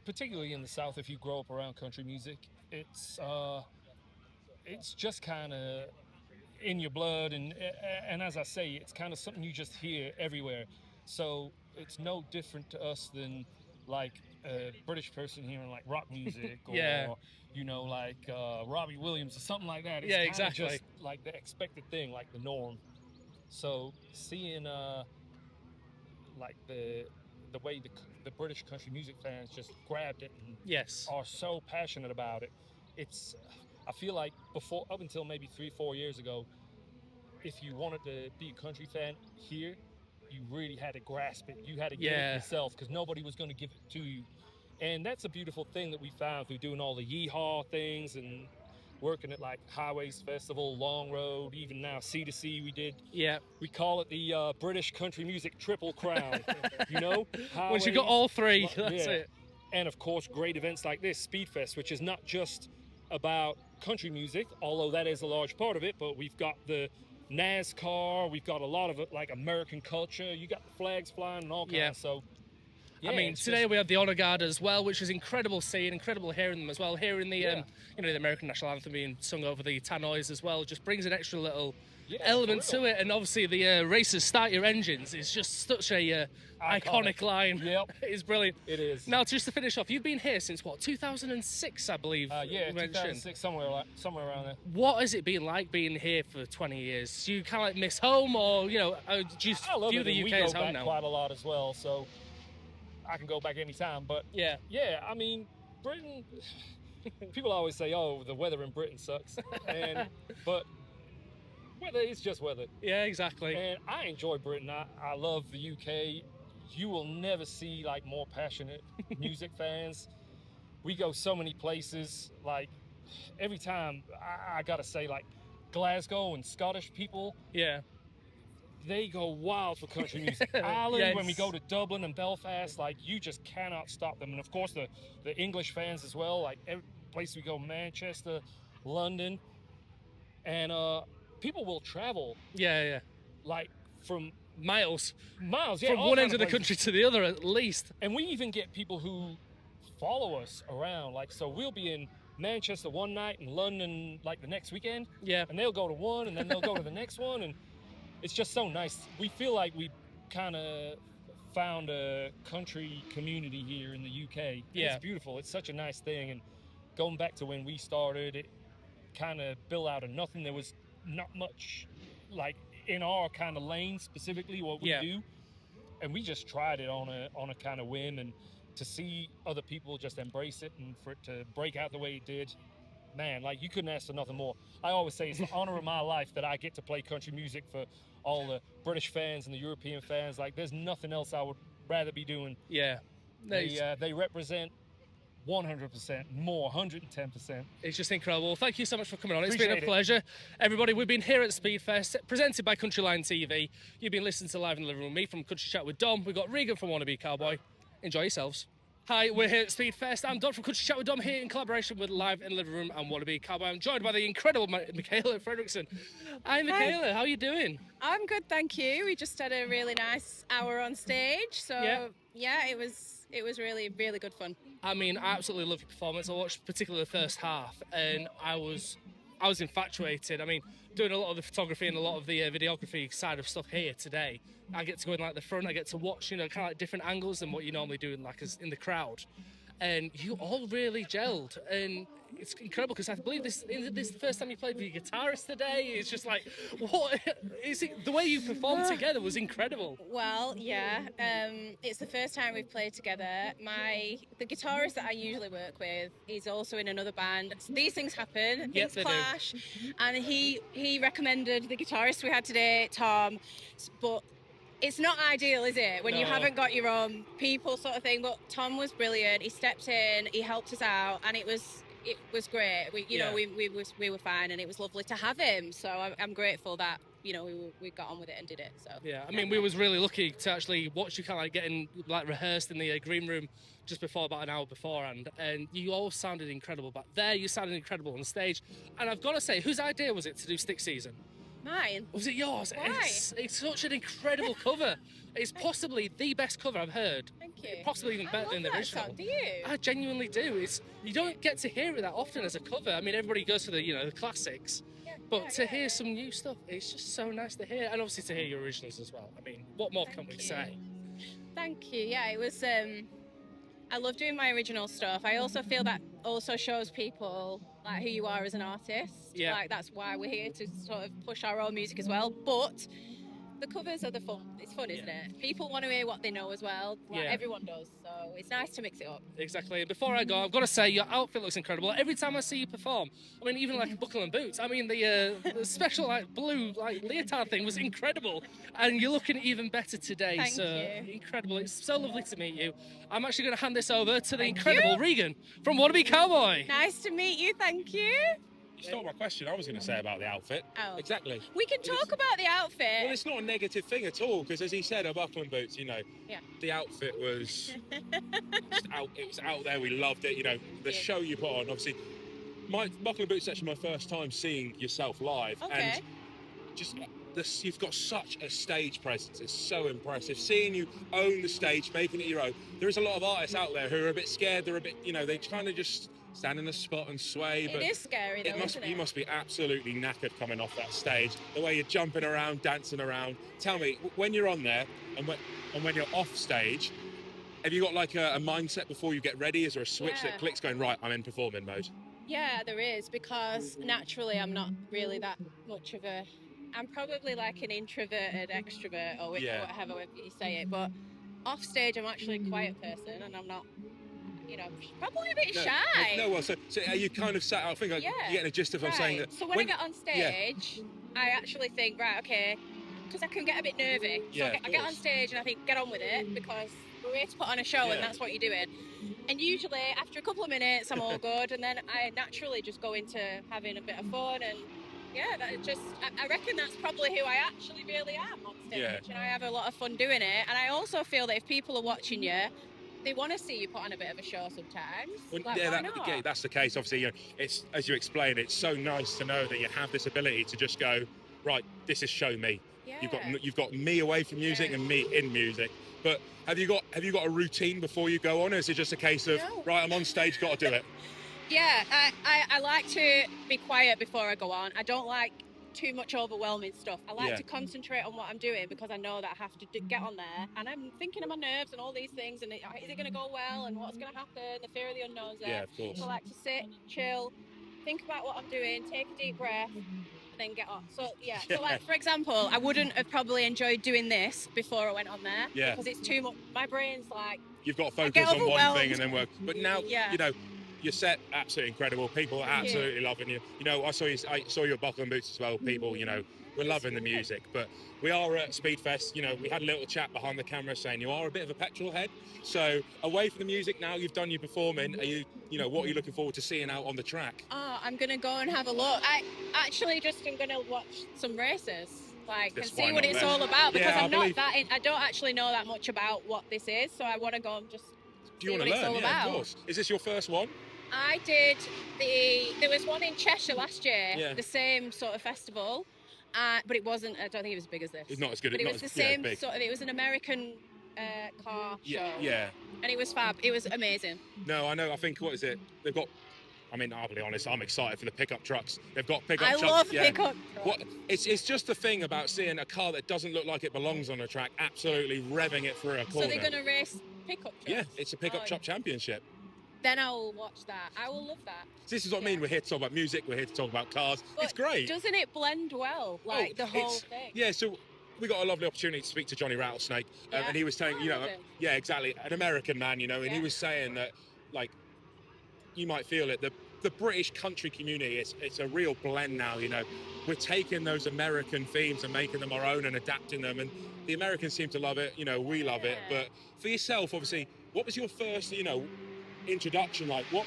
particularly in the South, if you grow up around country music, it's just kind of in your blood, and as I say, it's kind of something you just hear everywhere. So it's no different to us than like a British person hearing like rock music or like Robbie Williams or something like that. It's exactly. just like the expected thing, like the norm. So seeing like the way the British country music fans just grabbed it and are so passionate about it. I feel like up until maybe 3-4 years ago, if you wanted to be a country fan here, you really had to grasp it. You had to get it yourself because nobody was going to give it to you. And that's a beautiful thing that we found through doing all the yeehaw things and working at like Highways Festival, Long Road, even now C2C we did. Yeah. We call it the British Country Music Triple Crown. Once you got all three, that's it. And of course, great events like this, SpeedFest, which is not just about country music, although that is a large part of it, but we've got the NASCAR, we've got a lot of it, like American culture, you got the flags flying and all kinds. So I mean, today we have the Honor Guard as well, which is incredible seeing, incredible hearing them as well. Hearing the the American national anthem being sung over the tannoys as well just brings an extra little element to it. And obviously the racers start your engines is just such a iconic line. Yep. It's brilliant. It is. Now, just to finish off, you've been here since what, 2006, I believe? 2006, somewhere around there. What has it been like being here for 20 years? Do you kind of like miss home, or do you view the UK as home now? We go back quite a lot as well, so I can go back anytime. But I mean, Britain. People always say, "Oh, the weather in Britain sucks," but weather is just weather. Yeah, exactly. And I enjoy Britain. I love the UK. You will never see like more passionate music fans. We go so many places. Like every time, I gotta say, like Glasgow and Scottish people. Yeah. They go wild for country music. Ireland, when we go to Dublin and Belfast, like you just cannot stop them. And of course the English fans as well. Like every place we go, Manchester, London, and people will travel. Like from miles, from one end of the country to the other at least. And we even get people who follow us around. Like so, we'll be in Manchester one night and London like the next weekend. Yeah, and they'll go to one, and then they'll go to the next one, and it's just so nice. We feel like we kind of found a country community here in the UK. It's beautiful. It's such a nice thing. And going back to when we started, it kind of built out of nothing. There was not much like in our kind of lane specifically what we do. And we just tried it on a kind of whim, and to see other people just embrace it and for it to break out the way it did, man, like you couldn't ask for nothing more. I always say it's the honor of my life that I get to play country music for all the British fans and the European fans. Like there's nothing else I would rather be doing. Yeah. They represent 100% more, 110%. It's just incredible. Thank you so much for coming on. It's been a pleasure. Everybody, we've been here at SpeedFest, presented by Countryline TV. You've been listening to Live in the Living Room with me from Country Chat with Dom. We've got Regan from Wannabe Cowb0y. Enjoy yourselves. Hi, we're here at SpeedFest. I'm Dom from Country Chat with Dom, here in collaboration with Live in the Living Room and Wannabe Cowb0y. I'm joined by the incredible Mikala Fredriksson. Hi, Mikala. How are you doing? I'm good, thank you. We just had a really nice hour on stage, so yeah, it was really, really good fun. I mean, I absolutely love your performance. I watched particularly the first half, and I was infatuated. I mean, doing a lot of the photography and a lot of the videography side of stuff here today, I get to go in like the front. I get to watch, kind of like different angles than what you normally do in the crowd. And you all really gelled, and it's incredible because I believe this is the first time you played with your guitarist today. It's just like, what is it? The way you performed together was incredible. Well, yeah, it's the first time we've played together. The guitarist that I usually work with is also in another band. So these things happen, things clash, and he recommended the guitarist we had today, Tom, but it's not ideal, is it, when you haven't got your own people sort of thing? But Tom was brilliant. He stepped in, he helped us out, and it was great. We were fine, and it was lovely to have him. So I'm grateful that we got on with it and did it. So yeah, I mean, we was really lucky to actually watch you kind of like getting like rehearsed in the green room just before, about an hour beforehand, and you all sounded incredible back there. You sounded incredible on stage, and I've got to say, whose idea was it to do Stick Season? Mine. Was it yours? Why? It's such an incredible cover. It's possibly the best cover I've heard. Thank you. Possibly even better than the original. Song. Do you? I genuinely do. You don't get to hear it that often as a cover. I mean, everybody goes for the classics, but to hear some new stuff, it's just so nice to hear, and obviously to hear your originals as well. I mean, what more can we say? Thank you. Yeah, it was. I love doing my original stuff. I also feel that also shows people like who you are as an artist. Yeah. Like that's why we're here to sort of push our own music as well. But the covers are the fun. It's fun, isn't it? People want to hear what they know as well. Like everyone does. So it's nice to mix it up. Exactly. And before I go, I've got to say your outfit looks incredible. Every time I see you perform, I mean, even like Buckle and Boots. I mean, the special like blue like leotard thing was incredible, and you're looking even better today. Thank you. Incredible. It's so lovely to meet you. I'm actually going to hand this over to the incredible Regan from Wannabe Cowb0y. Nice to meet you. Thank you. You stole my question. I was going to say about the outfit. Oh. Exactly. We can talk about the outfit. Well, it's not a negative thing at all, because as he said, our Buckle and Boots, the outfit was it was out there. We loved it. The show you put on, obviously. My Buckle and Boots is actually my first time seeing yourself live, and just you've got such a stage presence. It's so impressive. Seeing you own the stage, making it your own. There is a lot of artists out there who are a bit scared. They're a bit, they kind of just stand in a spot and sway. But it is scary, though, isn't it? You must be absolutely knackered coming off that stage. The way you're jumping around, dancing around. Tell me, when you're on there and when you're off stage, have you got like a mindset before you get ready? Is there a switch that clicks going, right, I'm in performing mode? Yeah, there is, because naturally I'm not really that much of I'm probably like an introverted extrovert or whatever you say it, but off stage I'm actually a quiet person, and I'm not, probably a bit shy. No, well, so are you kind of sat out, I think you're getting a gist of what I'm saying. That so when I get on stage, I actually think, right, okay, because I can get a bit nervy. So I get on stage and I think, get on with it, because we're here to put on a show and that's what you're doing. And usually after a couple of minutes I'm all good, and then I naturally just go into having a bit of fun, and I reckon that's probably who I actually really am on stage, and I have a lot of fun doing it. And I also feel that if people are watching you, they want to see you put on a bit of a show sometimes. Well, that's the case. Obviously, it's, as you explained, it's so nice to know that you have this ability to just go, right, this is show me. Yeah. You've got me away from music and me in music. But have you got a routine before you go on, or is it just a case of right, I'm on stage, got to do it? Yeah, I like to be quiet before I go on. I don't like too much overwhelming stuff. I like to concentrate on what I'm doing, because I know that I have to get on there, and I'm thinking of my nerves and all these things, and is it going to go well, and what's going to happen, the fear of the unknown's there. Yeah, of course. So I like to sit, chill, think about what I'm doing, take a deep breath, and then get on. So so like, for example, I wouldn't have probably enjoyed doing this before I went on there, because it's too much. My brain's like, you've got to focus on one thing and then work. But now, your set, absolutely incredible. People are absolutely loving you. I saw you at Buckle and Boots as well. People, we're loving the music. But we are at SpeedFest. We had a little chat behind the camera saying you are a bit of a petrol head. So away from the music now, you've done your performing. Are you, what are you looking forward to seeing out on the track? Oh, I'm gonna go and have a look. I'm gonna watch some races. And see what it's all about, because I don't actually know that much about what this is. So I want to go and just see what it's all about. Of course. Is this your first one? I did there was one in Cheshire last year, the same sort of festival, but it wasn't, I don't think it was as big as this. It's not as good. But it was the same sort of, it was an American car show. Yeah. And it was fab. It was amazing. No, I know. I think, what is it? They've got, I'll be honest, I'm excited for the pickup trucks. They've got pickup trucks. I love pickup trucks. It's just the thing about seeing a car that doesn't look like it belongs on a track, absolutely revving it through a corner. So they're going to race pickup trucks? Yeah, it's a pickup truck championship. then I will watch that. I will love that. This is what I mean. We're here to talk about music. We're here to talk about cars. But it's great. Doesn't it blend well? Like the whole thing. Yeah. So we got a lovely opportunity to speak to Johnny Rattlesnake, and he was saying, yeah, exactly, an American man, and he was saying that, like, you might feel it. The British country community, it's a real blend now. We're taking those American themes and making them our own and adapting them, and the Americans seem to love it. We love it. But for yourself, obviously, what was your first, introduction? Like, what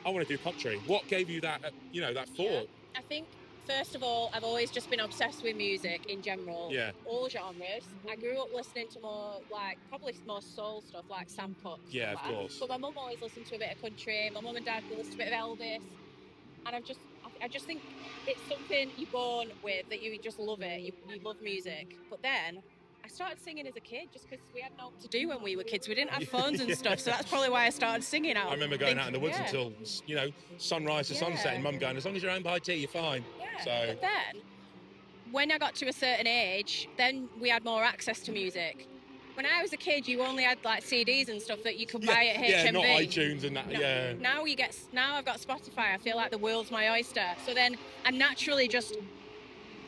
I want to do country? What gave you that, that thought? I think, first of all, I've always just been obsessed with music in general. Yeah. All genres. I grew up listening to more, probably more soul stuff, like Sam Cooke. Yeah, of course. But my mum always listened to a bit of country. My mum and dad listened to a bit of Elvis. And I just think it's something you're born with, that you just love it. You love music. But then I started singing as a kid just because we had no what to do when we were kids. We didn't have phones and stuff, so that's probably why I started singing out. I remember going out in the woods until, sunrise to sunset, and Mum going, as long as you're home by tea, you're fine. Yeah. So. But then, when I got to a certain age, then we had more access to music. When I was a kid, you only had CDs and stuff that you could buy at HMV. Yeah, not iTunes and that. No. Yeah. Now I've got Spotify. I feel like the world's my oyster. So then I naturally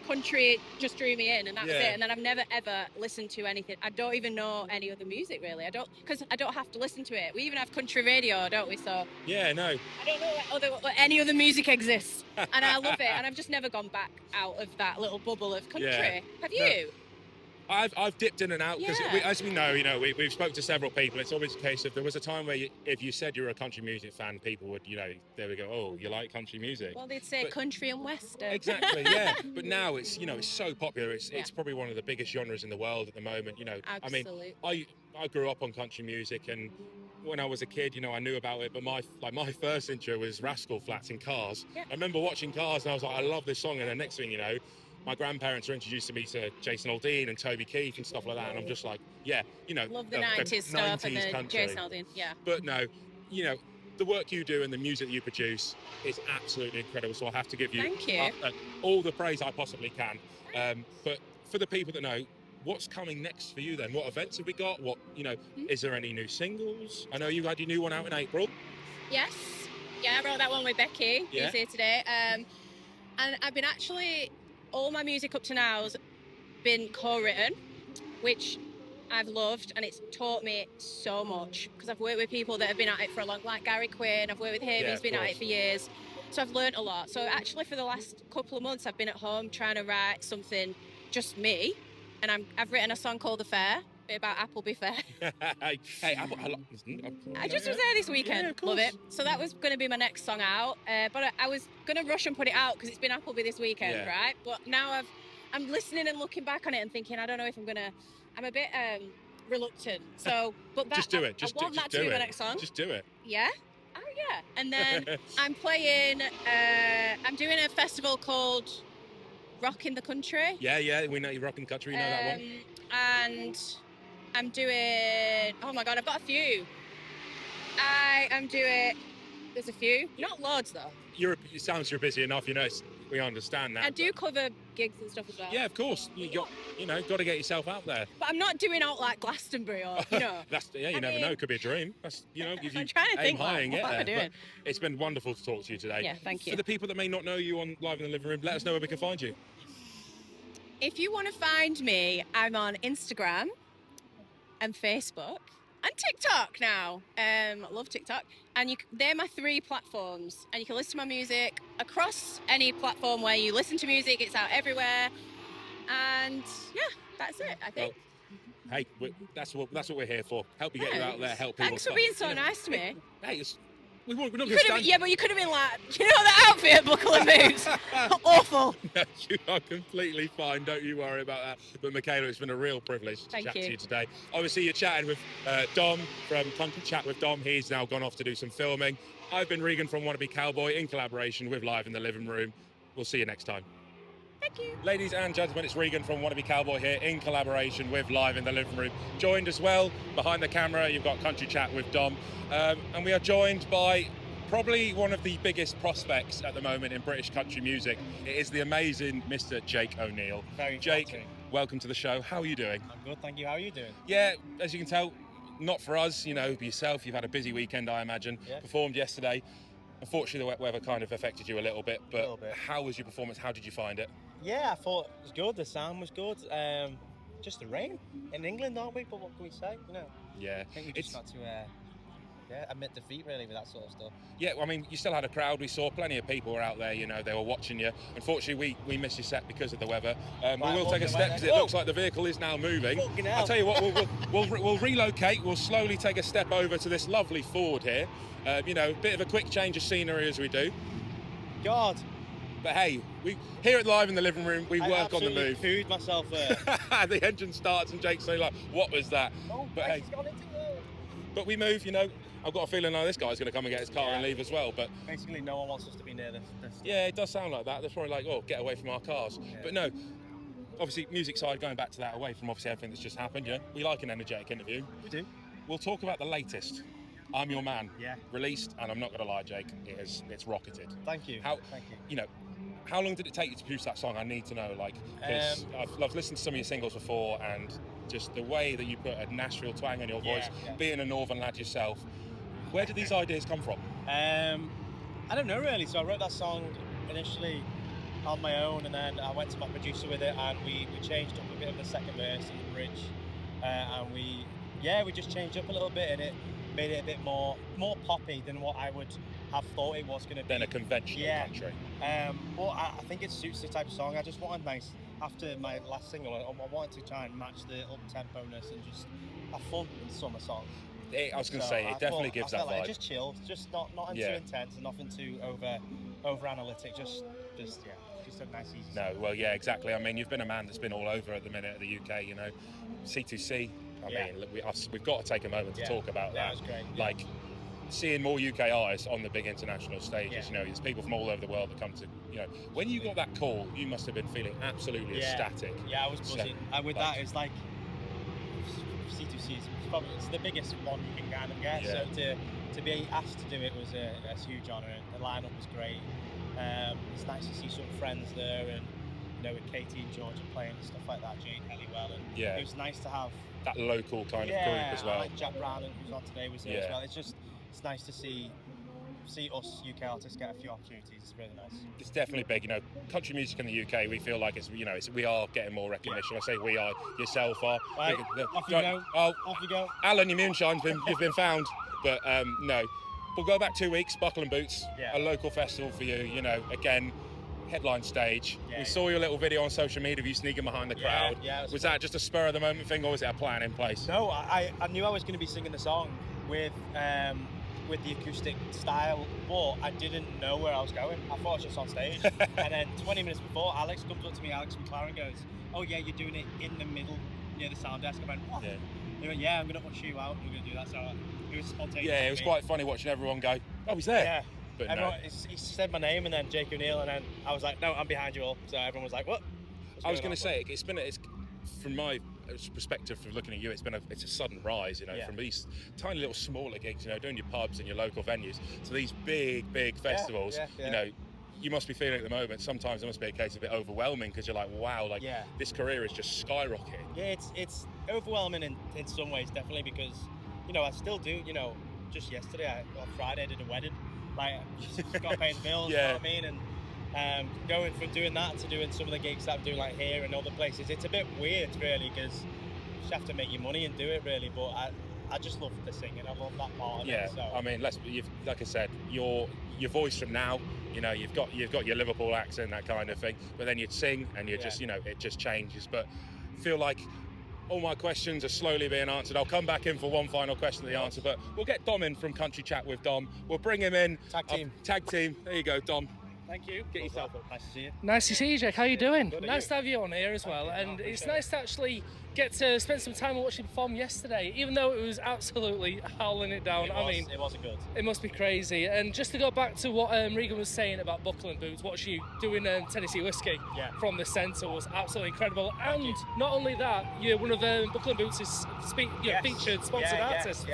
country just drew me in, and that's it. And then I've never ever listened to anything. I don't even know any other music really. Because I don't have to listen to it. We even have country radio, don't we? So yeah, no. I don't know any other music exists, and I love it. And I've just never gone back out of that little bubble of country. Yeah. Have you? No. I've dipped in and out because, as we know, we've spoke to several people. It's always a case of, there was a time where if you said you were a country music fan, people would, they would go, oh, you like country music? Well, they'd say country and western. Exactly, yeah. But now it's, it's so popular. It's probably one of the biggest genres in the world at the moment. Absolutely. I mean, I grew up on country music, and when I was a kid, I knew about it. But my first intro was Rascal Flatts in Cars. Yeah. I remember watching Cars, and I was like, I love this song. And the next thing you know, my grandparents were introducing me to Jason Aldean and Toby Keith and stuff like that, and I'm just like, love the 90s stuff and the country. Jason Aldean, But no, the work you do and the music that you produce is absolutely incredible. So I have to give you all the praise I possibly can. But for the people that know, what's coming next for you then? What events have we got? What is there any new singles? I know you had your new one out in April. Yes, I wrote that one with Becky. Who's here today, and I've been all my music up to now has been co-written, which I've loved, and it's taught me so much because I've worked with people that have been at it for a long, like Gary Quinn. I've worked with him; he's been at it for years, so I've learned a lot. So actually, for the last couple of months, I've been at home trying to write something just me, and I've written a song called "The Fair," about Appleby Fair. Hey, I just was there this weekend. Love it. So that was going to be my next song out, but I was going to rush and put it out because it's been Appleby this weekend, right? But now I'm listening and looking back on it and thinking, I don't know if I'm a bit reluctant. So, but that, just do it. I want that to be my next song. Just do it. Yeah. Oh yeah. And then I'm doing a festival called Rockin' the Country. Yeah, we know you're Rockin' the Country. You know that one. And I'm doing, oh my God, I've got a few. There's a few, not loads though. It sounds you're busy enough, we understand that. I do cover gigs and stuff as well. Yeah, of course. You got to get yourself out there. But I'm not doing out like Glastonbury or, you never know, it could be a dream. That's, I'm trying to think, what am I doing? It's been wonderful to talk to you today. Yeah, thank you. For the people that may not know you on Live in the Living Room, let us know where we can find you. If you want to find me, I'm on Instagram and Facebook and TikTok now. I love TikTok. And they're my 3 platforms. And you can listen to my music across any platform where you listen to music. It's out everywhere. And yeah, that's it, I think. Well, hey, that's what we're here for. Help you get you out there, help people. Thanks for being so nice to me. Hey, we're not going to stand. Yeah, but you could have been like, that outfit at Buckle and Boots. Awful. No, you are completely fine. Don't you worry about that. But Mikala, it's been a real privilege to chat to you today. Obviously, you're chatting with Dom from Country Chat with Dom. He's now gone off to do some filming. I've been Regan from Wannabe Cowb0y in collaboration with Live in the Living Room. We'll see you next time. Thank you. Ladies and gentlemen, it's Regan from Wannabe Cowb0y here in collaboration with Live in the Living Room. Joined as well behind the camera, you've got Country Chat with Dom. And we are joined by probably one of the biggest prospects at the moment in British country music. It is the amazing Mr. Jake O'Neill. Jake, welcome to the show. How are you doing? I'm good, thank you. How are you doing? Yeah, as you can tell, not for us, you know, yourself, you've had a busy weekend, I imagine, performed yesterday. Unfortunately, the wet weather kind of affected you a little bit, but how was your performance? How did you find it? Yeah, I thought it was good. The sound was good. Just the rain in England, aren't we? But what can we say? You know. Yeah. I think we just got to admit defeat really with that sort of stuff. Yeah, well, I mean, you still had a crowd. We saw plenty of people were out there. You know, they were watching you. Unfortunately, we missed your set because of the weather. We will take a step because it looks like the vehicle is now moving. I'll tell you what, we'll relocate. We'll slowly take a step over to this lovely Ford here. You know, a bit of a quick change of scenery as we do. God. But hey, we here at Live in the Living Room, we work on the move. I pooed myself there. The engine starts and Jake's saying like, what was that? Oh, but hey, but we move, you know. I've got a feeling now this guy's going to come and get his car and leave as well. But basically, no one wants us to be near this. Yeah, it does sound like that. They're probably like, oh, get away from our cars. Yeah. But no, obviously, music side, going back to that, away from obviously everything that's just happened, you know, we like an energetic interview. We do. We'll talk about the latest. I'm Your Man. Yeah. Released, and I'm not going to lie, Jake, it's rocketed. Thank you. Thank you. You know, how long did it take you to produce that song? I need to know, like, because I've listened to some of your singles before, and just the way that you put a Nashville twang on your voice, being a northern lad yourself. Where did these ideas come from? I don't know really. So I wrote that song initially on my own, and then I went to my producer with it, and we changed up a bit of the second verse and the bridge, and we just changed up a little bit, and it made it a bit more poppy than what I would have thought it was going to be. Than a conventional country. But I think it suits the type of song. I just wanted nice. After my last single, I wanted to try and match the up-tempo-ness and just have fun with the summer song. I was going to say, it definitely gives that vibe. Like just chill, just not too intense and nothing too over analytic. Just a nice easy. No, well, yeah, exactly. I mean, you've been a man that's been all over at the minute at the UK. You know, C2C. I mean, we've got to take a moment to talk about that. That was great. Like seeing more UK artists on the big international stages. You know, there's people from all over the world that come to. You know, when you got that call, you must have been feeling absolutely ecstatic. Yeah, I was buzzing. And with that, it's like C2C is probably the biggest one you can kind of get. Yeah. So to be asked to do it was a huge honour. The lineup was great. It's nice to see some friends there, and you know, with Katie and Georgia playing and stuff like that, Jane Helliwell, and it was nice to have that local kind of group as well. Like Jack Brown, who's on today, was there as well. It's nice to see us UK artists get a few opportunities. It's really nice. It's definitely big, you know. Country music in the UK, we feel like we are getting more recognition. I say we are, yourself are. Right, off you go. Oh, off you go. Alan, your moonshine's you've been found, but no. We'll go back 2 weeks. Buckle and Boots, a local festival for you. You know, again, headline stage. We saw your little video on social media of you sneaking behind the crowd. Yeah, was that just a spur of the moment thing, or was it a plan in place? No, I knew I was going to be singing the song with the acoustic style, but I didn't know where I was going. I thought I was just on stage. And then 20 minutes before, Alex comes up to me, Alex Mikala, and goes, "Oh yeah, you're doing it in the middle near the sound desk." I went, "What?" He went, "Yeah, I'm going to usher you out, and we're going to do that." So it was spontaneous. Yeah, it was quite funny watching everyone go, "Oh, he's there." Yeah. But everyone, he said my name, and then Jake O'Neill, and then I was like, "No, I'm behind you all." So everyone was like, "What?" I was going to say, it's from my perspective from looking at you, it's a sudden rise, you know, from these tiny little smaller gigs, you know, doing your pubs and your local venues to these big festivals. You know, you must be feeling at the moment, sometimes it must be a case of it overwhelming, because you're like, wow, like this career is just skyrocketing. Yeah, it's overwhelming in some ways, definitely, because, you know, I still do, you know, just yesterday, on Friday, I did a wedding. Like, just got to pay the bills, you know what I mean? And going from doing that to doing some of the gigs that I'm doing, like here and other places, it's a bit weird, really, because you just have to make your money and do it, really. But I just love the singing. I love that part of it. So. I mean, like I said, your voice from now, you know, you've got your Liverpool accent, that kind of thing. But then you'd sing, and you just, you know, it just changes. But I feel like all my questions are slowly being answered. I'll come back in for one final question to the answer, but we'll get Dom in from Country Chat with Dom. We'll bring him in. Tag team. There you go, Dom. Thank you. Get yourself up. Nice to see you. Nice to see you, Jake. How you doing? Good, nice to have you on here as well. And it's nice to actually get to spend some time watching you perform yesterday, even though it was absolutely howling it down. It wasn't good. It must be crazy. And just to go back to what Regan was saying about Buckle and Boots, watching you doing Tennessee Whiskey from the centre was absolutely incredible. And not only that, you're one of Buckle and Boots' featured sponsored artists.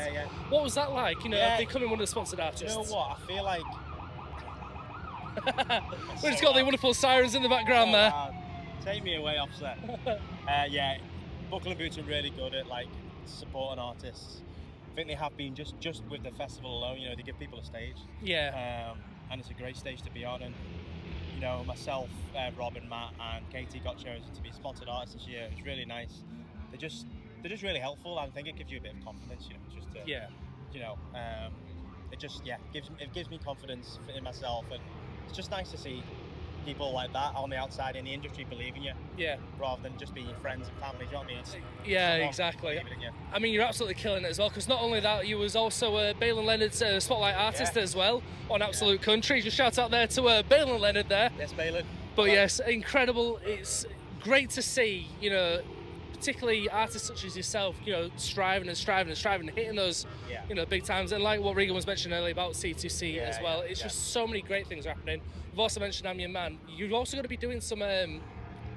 What was that like? You know, becoming one of the sponsored artists. You know what? I feel like we've just got the wonderful sirens in the background there. Take me away, offset. Buckle and Boots are really good at like supporting artists. think they have been just with the festival alone. You know, they give people a stage. Yeah. And it's a great stage to be on. And you know, myself, Robin, Matt, and Katie got chosen to be sponsored artists this year. It was really nice. They're just really helpful. And I think it gives you a bit of confidence. You know, just to, you know, it just gives me confidence in myself, and it's just nice to see people like that on the outside in the industry believe in you. Yeah. Rather than just being your friends and family. Do you know what I mean? Yeah, exactly. I mean, you're absolutely killing it as well, because not only that, you was also Bale and Leonard's Spotlight Artist as well on Absolute Country. Just shout out there to Bale and Leonard there. Yes, Bale. But yes, incredible. It's great to see, you know, particularly artists such as yourself, you know, striving, hitting those, you know, big times. And like what Regan was mentioning earlier about C2C as well, it's just so many great things happening. You've also mentioned I'm Your Man. You're also going to be doing some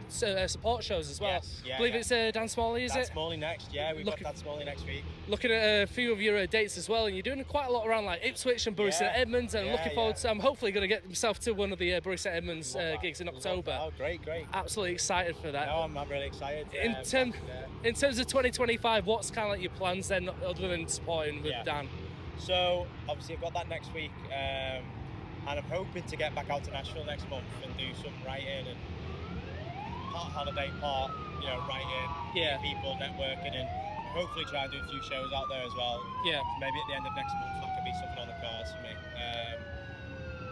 support shows as well. Yes, I believe it's Dan Smalley, is Dan it? Smalley next, got Dan Smalley next week. Looking at a few of your dates as well, and you're doing quite a lot around like Ipswich and Bury St Edmunds, and looking forward to, I'm hopefully going to get myself to one of the Bury St Edmunds gigs in October. Oh, great. Absolutely excited for that. No, I'm really excited. In terms of 2025, what's kind of like your plans then, other than supporting with Dan? So, obviously I've got that next week, and I'm hoping to get back out to Nashville next month and do some writing and part holiday, part, you know, writing, people, networking, and hopefully try and do a few shows out there as well. Yeah. Maybe at the end of next month that could be something on the cards for me.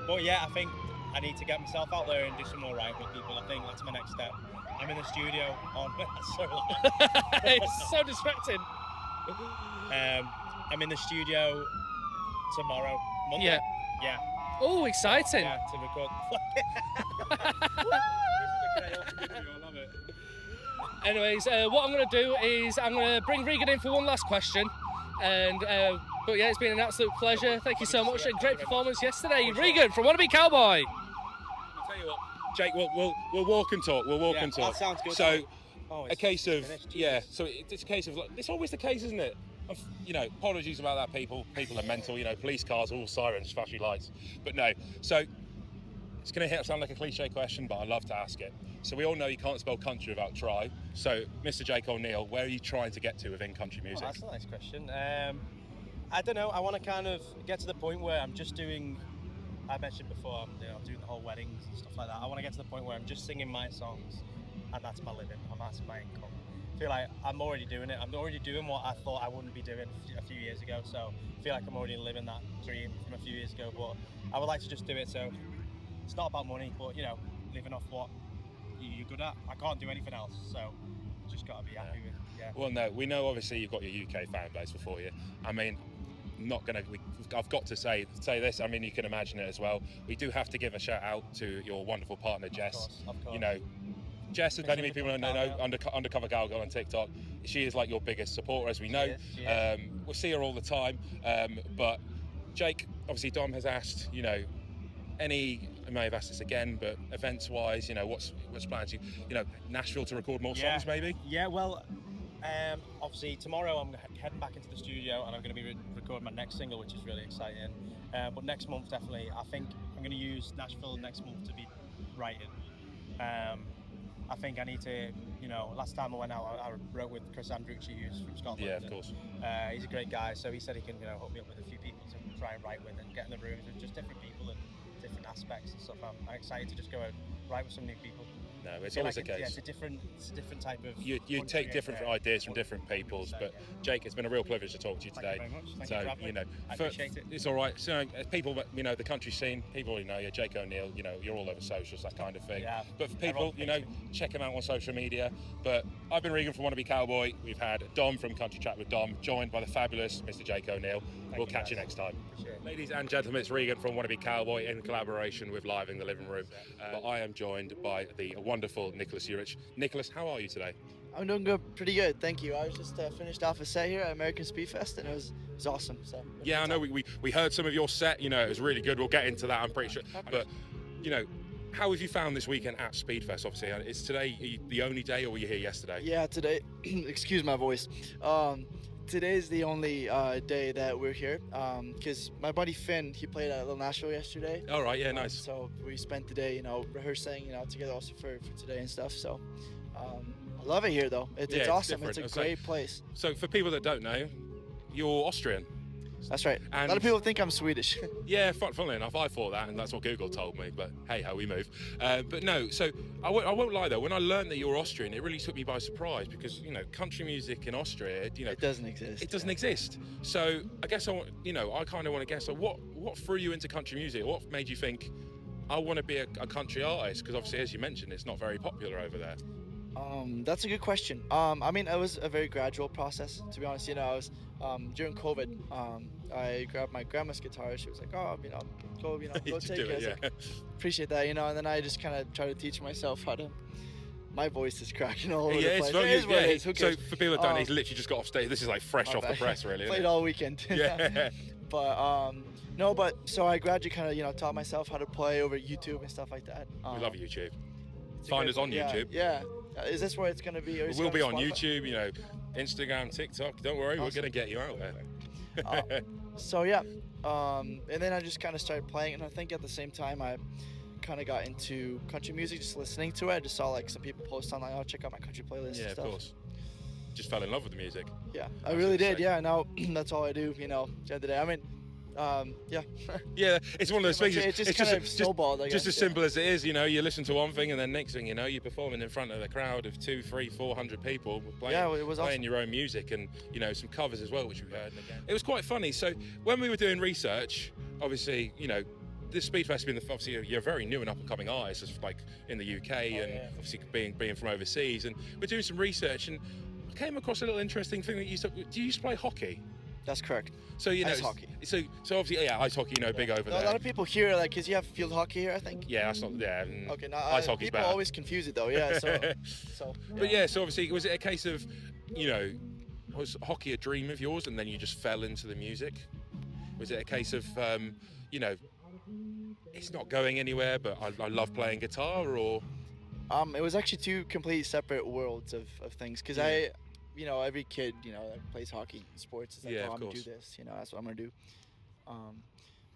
But yeah, I think I need to get myself out there and do some more writing with people. I think that's my next step. I'm in the studio on... It's so distracting. I'm in the studio tomorrow, Monday. Yeah. Oh, exciting. Yeah, to record. Anyways, what I'm going to do is I'm going to bring Regan in for one last question. And but yeah, it's been an absolute pleasure. Thank you so much. A great performance yesterday. Regan from Wannabe Cowb0y. I'll tell you what, Jake, we'll walk and talk. We'll walk and talk. That sounds good. So, a case of, so it's a case of, like, it's always the case, isn't it? You know, apologies about that, people. People are mental, you know, police cars, all sirens, flashy lights. But no, so it's going to sound like a cliche question, but I love to ask it. So we all know you can't spell country without try. So, Mr. Jake O'Neill, where are you trying to get to within country music? That's a nice question. I don't know. I want to kind of get to the point where I'm just doing. I mentioned before, I'm doing the whole weddings and stuff like that. I want to get to the point where I'm just singing my songs, and that's my living, and that's my income. I feel like I'm already doing it. I'm already doing what I thought I wouldn't be doing a few years ago. So I feel like I'm already living that dream from a few years ago. But I would like to just do it. So it's not about money, but you know, living off what you're good at. I can't do anything else. So just got to be happy with. Yeah. Well, no, we know obviously you've got your UK fan base before you. I mean, I've got to say this. I mean, you can imagine it as well. We do have to give a shout out to your wonderful partner, Jess. Of course. You know, Jess, as many people know, Undercover Cowgirl on TikTok. She is like your biggest supporter, as we know. She is. We'll see her all the time. But Jake, obviously, Dom has asked, you know, I may have asked this again, but events-wise, you know, what's planned? You know, Nashville to record more songs, maybe? Yeah, well, obviously tomorrow I'm heading back into the studio and I'm going to be recording my next single, which is really exciting. But next month, definitely, I think I'm going to use Nashville next month to be writing. I think I need to, you know, last time I went out, I wrote with Chris Andrucci, who's from Scotland. Yeah, of course. He's a great guy, so he said he can, you know, hook me up with a few people to try and write with and get in the rooms with just different people and different aspects and stuff. I'm excited to just go and write with some new people. No, it's always the case. Yeah, it's a different type of. You take different ideas from different peoples, but Jake, it's been a real privilege to talk to you today. Thank you very much. So you know, I appreciate it. It's all right. So people, you know, the country scene, people already know you. Jake O'Neill, you know, you're all over socials, that kind of thing. Yeah. But for people, you know, check him out on social media. But I've been Regan from Wannabe Cowb0y. We've had Dom from Country Chat with Dom, joined by the fabulous Mr. Jake O'Neill. We'll catch you next time. Ladies and gentlemen, it's Regan from Wannabe Cowb0y in collaboration with Live in the Living Room. But I am joined by the wonderful Niklas Juritsch. Niklas, how are you today? I'm doing good, pretty good, thank you. I was just finished off a set here at American SpeedFest, and it was awesome. So yeah, I know we heard some of your set. You know, it was really good. We'll get into that, I'm pretty sure. But you know, how have you found this weekend at SpeedFest? Obviously, is today the only day, or were you here yesterday? Yeah, today. Excuse my voice. Today's the only day that we're here, because my buddy Finn, he played at Little Nashville yesterday. All right, yeah, nice. So we spent the day, you know, rehearsing, you know, together also for today and stuff. So I love it here, though. It's awesome. It's a great place. So for people that don't know, you're Austrian. That's right. And a lot of people think I'm Swedish. Yeah, funnily enough, I thought that, and that's what Google told me. But hey, how we move. But no, so I won't lie though. When I learned that you're Austrian, it really took me by surprise because country music in Austria, it doesn't exist. It doesn't exist. So I guess I kind of want to guess. So what threw you into country music? What made you think I want to be a country artist? Because obviously, as you mentioned, it's not very popular over there. That's a good question. I mean, it was a very gradual process, to be honest. I was during COVID. I grabbed my grandma's guitar. She was like, "Oh, go take it." I was like, appreciate that, And then I just kind of try to teach myself how to. My voice is cracking all over the place. It is what it is. Who cares? So for people that don't, he's literally just got off stage. This is like fresh off the press, really. Played all weekend. Yeah. But no, so I gradually kind of taught myself how to play over YouTube and stuff like that. We love YouTube. Find us on YouTube. Yeah. Is this where it's going to be? We'll be on YouTube, Instagram, TikTok. Don't worry, We're going to get you out there. So yeah, and then I just kind of started playing, and I think at the same time I kind of got into country music, just listening to it. I just saw like some people post on oh, check out my country playlist. Yeah, and stuff. Of course. Just fell in love with the music. Yeah, I really did. Yeah, now that's all I do. At the end of the day, I mean. Yeah. Yeah, it's one of those things. It just kind of snowballed. I guess, just as simple as it is, you listen to one thing and then next thing you're performing in front of a crowd of 200, 300, 400 people playing, it was awesome. Your own music and some covers as well, which we heard. It was quite funny. So when we were doing research, obviously, this SpeedFest has been obviously you're a very new and up and coming artist, like in the UK and obviously being from overseas, and we're doing some research and I came across a little interesting thing that do you used to play hockey? That's correct. So ice hockey. So obviously, ice hockey, big over there. A lot of people here, because you have field hockey here, I think. Yeah, that's not. Yeah. Okay, now ice hockey's people better. always confuse it though. Yeah. So. But yeah, so obviously, was it a case of, was hockey a dream of yours, and then you just fell into the music? Was it a case of, it's not going anywhere, but I love playing guitar, or? It was actually two completely separate worlds of things, because every kid, that plays hockey sports is like, I'm gonna do this, that's what I'm gonna do.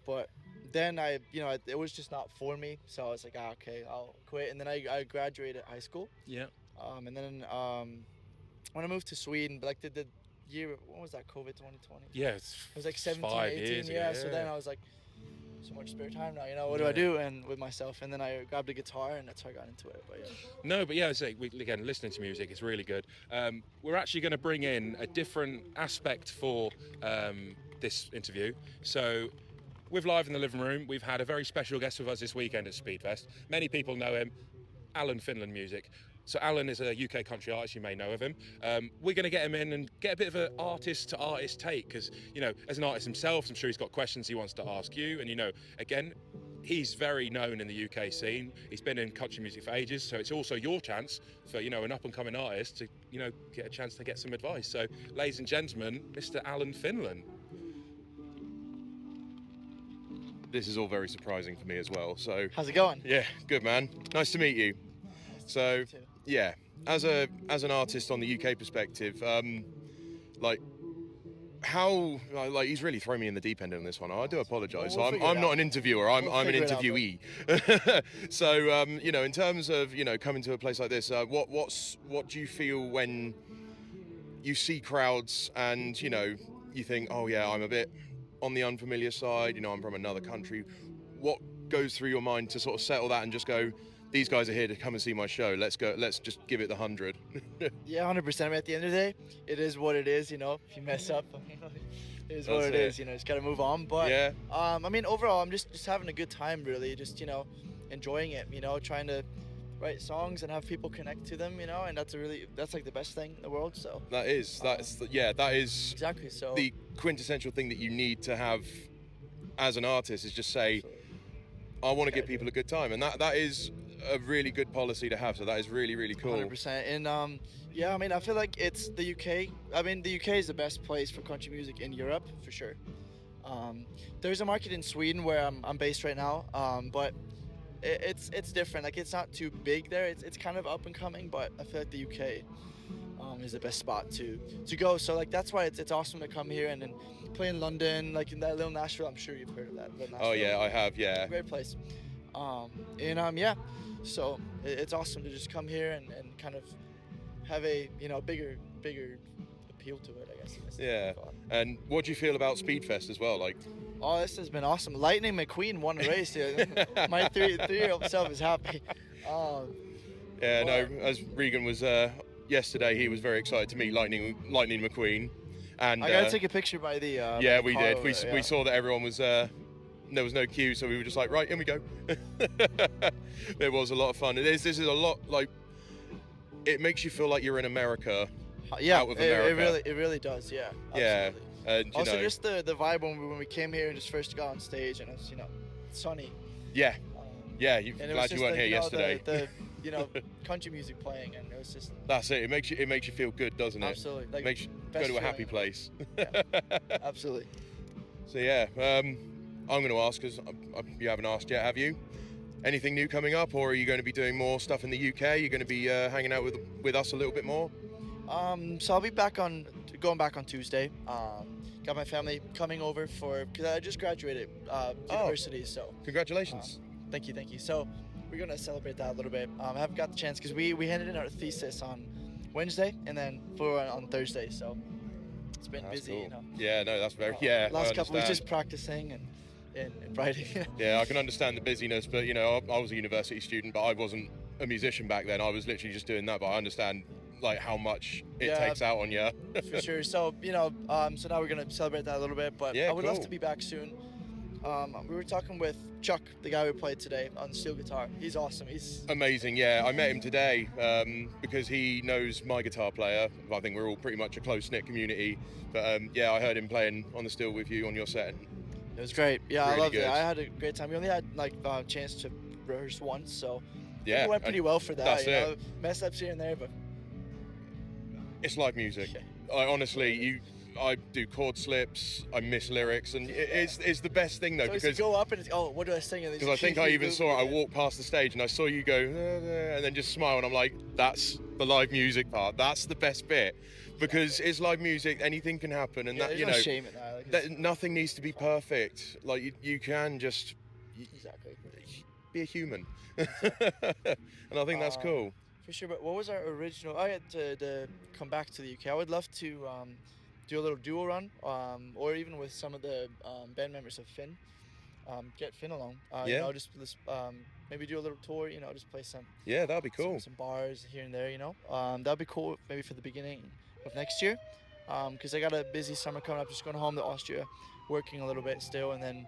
But then it was just not for me, so I was like, okay, I'll quit. And then I graduated high school. Yeah. And then when I moved to Sweden, but like the year, when was that? COVID 2020. Yeah, it was like 17, 5 18. years Yeah. ago, So then I was like, so much spare time now, what do I do? And with myself, and then I grabbed a guitar, and that's how I got into it. But yeah. No, but yeah, I say again, listening to music is really good. We're actually going to bring in a different aspect for this interview. So, with Live in the Living Room, we've had a very special guest with us this weekend at SpeedFest. Many people know him, Alan Finland Music. So Alan is a UK country artist, you may know of him. We're going to get him in and get a bit of an artist-to-artist take, because, as an artist himself, I'm sure he's got questions he wants to ask you. And, again, he's very known in the UK scene. He's been in country music for ages, so it's also your chance for, an up-and-coming artist to, get a chance to get some advice. So, ladies and gentlemen, Mr. Alan Finland. This is all very surprising for me as well. So how's it going? Yeah, good man. Nice to meet you. So yeah, as an artist on the UK perspective, he's really thrown me in the deep end on this one. I do apologise. We'll I'm not an interviewer. I'm an interviewee. So in terms of coming to a place like this, what do you feel when you see crowds and you think, oh yeah, I'm a bit on the unfamiliar side, I'm from another country. What goes through your mind to sort of settle that and just go, these guys are here to come and see my show. Let's just give it the 100. Yeah, 100%. I mean, at the end of the day, it is what it is, If you mess up, it is what it is, just got to move on. But, yeah. I mean, overall, I'm just having a good time, really. Just, enjoying it, trying to write songs and have people connect to them, and that's like the best thing in the world. So that is exactly so the quintessential thing that you need to have as an artist is just say, I want to give people a good time, and that is a really good policy to have. So that is really, really cool. 100%. And yeah, I mean, I feel like it's the UK. I mean, the UK is the best place for country music in Europe for sure. There's a market in Sweden where I'm based right now, but it's different. Like, it's not too big there. It's kind of up and coming, but I feel like the UK is the best spot to go. So like that's why it's awesome to come here and then play in London, like in that little Nashville. I'm sure you've heard of that. Oh yeah, I have. Yeah. Great place. Yeah. So it's awesome to just come here and kind of have a bigger appeal to it, I guess. Yeah. And what do you feel about SpeedFest as well? Like, oh, this has been awesome. Lightning McQueen won a race. My three-year-old self is happy. Yeah, no, as Regan was yesterday, he was very excited to meet Lightning McQueen. And I got to take a picture by the yeah, we did. We saw that everyone was there was no queue, so we were just like, right, in we go. It was a lot of fun. This is a lot, like, it makes you feel like you're in America. Out of America. It really does. Yeah. Yeah. Absolutely. And also, just the vibe when we came here and just first got on stage, and it was sunny. Yeah. Yeah. Glad you weren't here yesterday. The country music playing, and it was just. That's it. It makes you feel good, doesn't it? Absolutely. Like, makes you go to a happy place. Yeah. Absolutely. So yeah, I'm going to ask, because you haven't asked yet, have you? Anything new coming up, or are you going to be doing more stuff in the UK? You're going to be hanging out with us a little bit more? So I'll be going back on Tuesday. Got my family coming over because I just graduated university. So congratulations. Thank you. So we're gonna celebrate that a little bit. I haven't got the chance because we handed in our thesis on Wednesday and then on Thursday. So it's been busy. Cool. Yeah, no, that's very Last couple weeks just practicing and writing. Yeah, I can understand the busyness, but I was a university student, but I wasn't a musician back then. I was literally just doing that, but I understand like how much it takes out on you. For sure. So so now we're gonna celebrate that a little bit, but I would love to be back soon. We were talking with Chuck, the guy we played today on steel guitar. He's awesome. He's amazing. Yeah, I met him today because he knows my guitar player. I think we're all pretty much a close-knit community. But I heard him playing on the steel with you on your set. It was great. Yeah, really I loved good. it. I had a great time. We only had a chance to rehearse once, so it went pretty well for that. That's it. Mess ups here and there, but it's live music. Honestly, I do chord slips, I miss lyrics, and it's the best thing though, so because you go up and it's, what do I sing? Because I think I even saw it. I walked past the stage and I saw you go and then just smile, and I'm like, that's the live music part. That's the best bit, because it's live music. Anything can happen, and that no shame in that. That nothing needs to be perfect. Like you can just be a human, and I think that's cool. For sure. But what was our original? I had to come back to the UK. I would love to do a little duo run, or even with some of the band members of Finn. Get Finn along. Just maybe do a little tour. Just play some. Yeah, that'd be cool. Some bars here and there. That'd be cool. Maybe for the beginning of next year, because I got a busy summer coming up. Just going home to Austria, working a little bit still, and then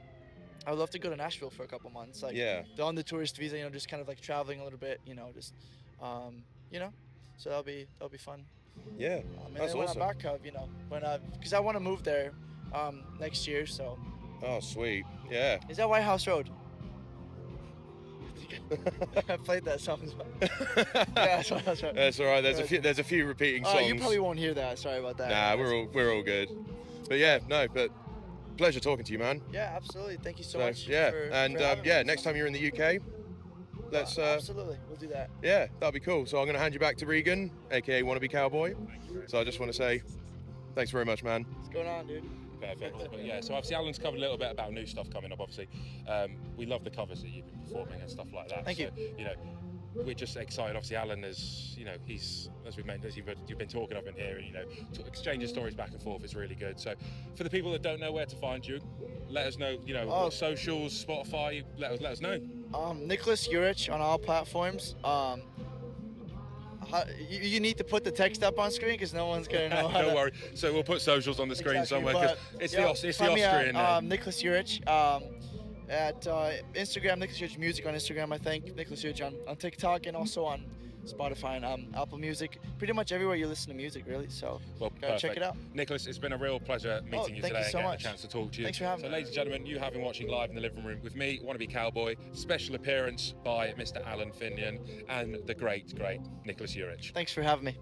I would love to go to Nashville for a couple months. On the tourist visa. Just kind of like traveling a little bit. So that'll be fun. Yeah, and that's then when awesome. I'm back, because I want to move there next year. So. Oh, sweet. Yeah. Is that White House Road? I played that song as well. Yeah, that's White House Road. That's all right. There's a few repeating songs. You probably won't hear that. Sorry about that. Nah, we're all good. But pleasure talking to you, man. Yeah, absolutely. Thank you so much. Yeah, for next time you're in the UK. Let's absolutely, we'll do that. Yeah, that'd be cool. So I'm going to hand you back to Regan, aka Wannabe Cowb0y. So I just want to say thanks very much, man. What's going on, dude? Perfect. But yeah, so obviously Alan's covered a little bit about new stuff coming up. Obviously, we love the covers that you've been performing and stuff like that. Thank you. We're just excited. Obviously, Alan is, he's, as you've been talking of in here, and exchanging stories back and forth is really good. So, for the people that don't know where to find you, let us know. What socials, Spotify. Let us know. Niklas Juritsch on all platforms. You need to put the text up on screen because no one's gonna know how. Don't worry. So we'll put socials on the screen somewhere because it's the Austrian name. Niklas Juritsch. At Instagram, Niklas Juritsch Music on Instagram, I think. Niklas Juritsch on TikTok and also on Spotify and Apple Music. Pretty much everywhere you listen to music, really. So check it out. Niklas, it's been a real pleasure meeting you today and getting a chance to talk to you. Thanks for having me. So, ladies and gentlemen, you have been watching live in the living room with me, Wannabe Cowb0y. Special appearance by Mr. Alan Finian and the great Niklas Juritsch. Thanks for having me.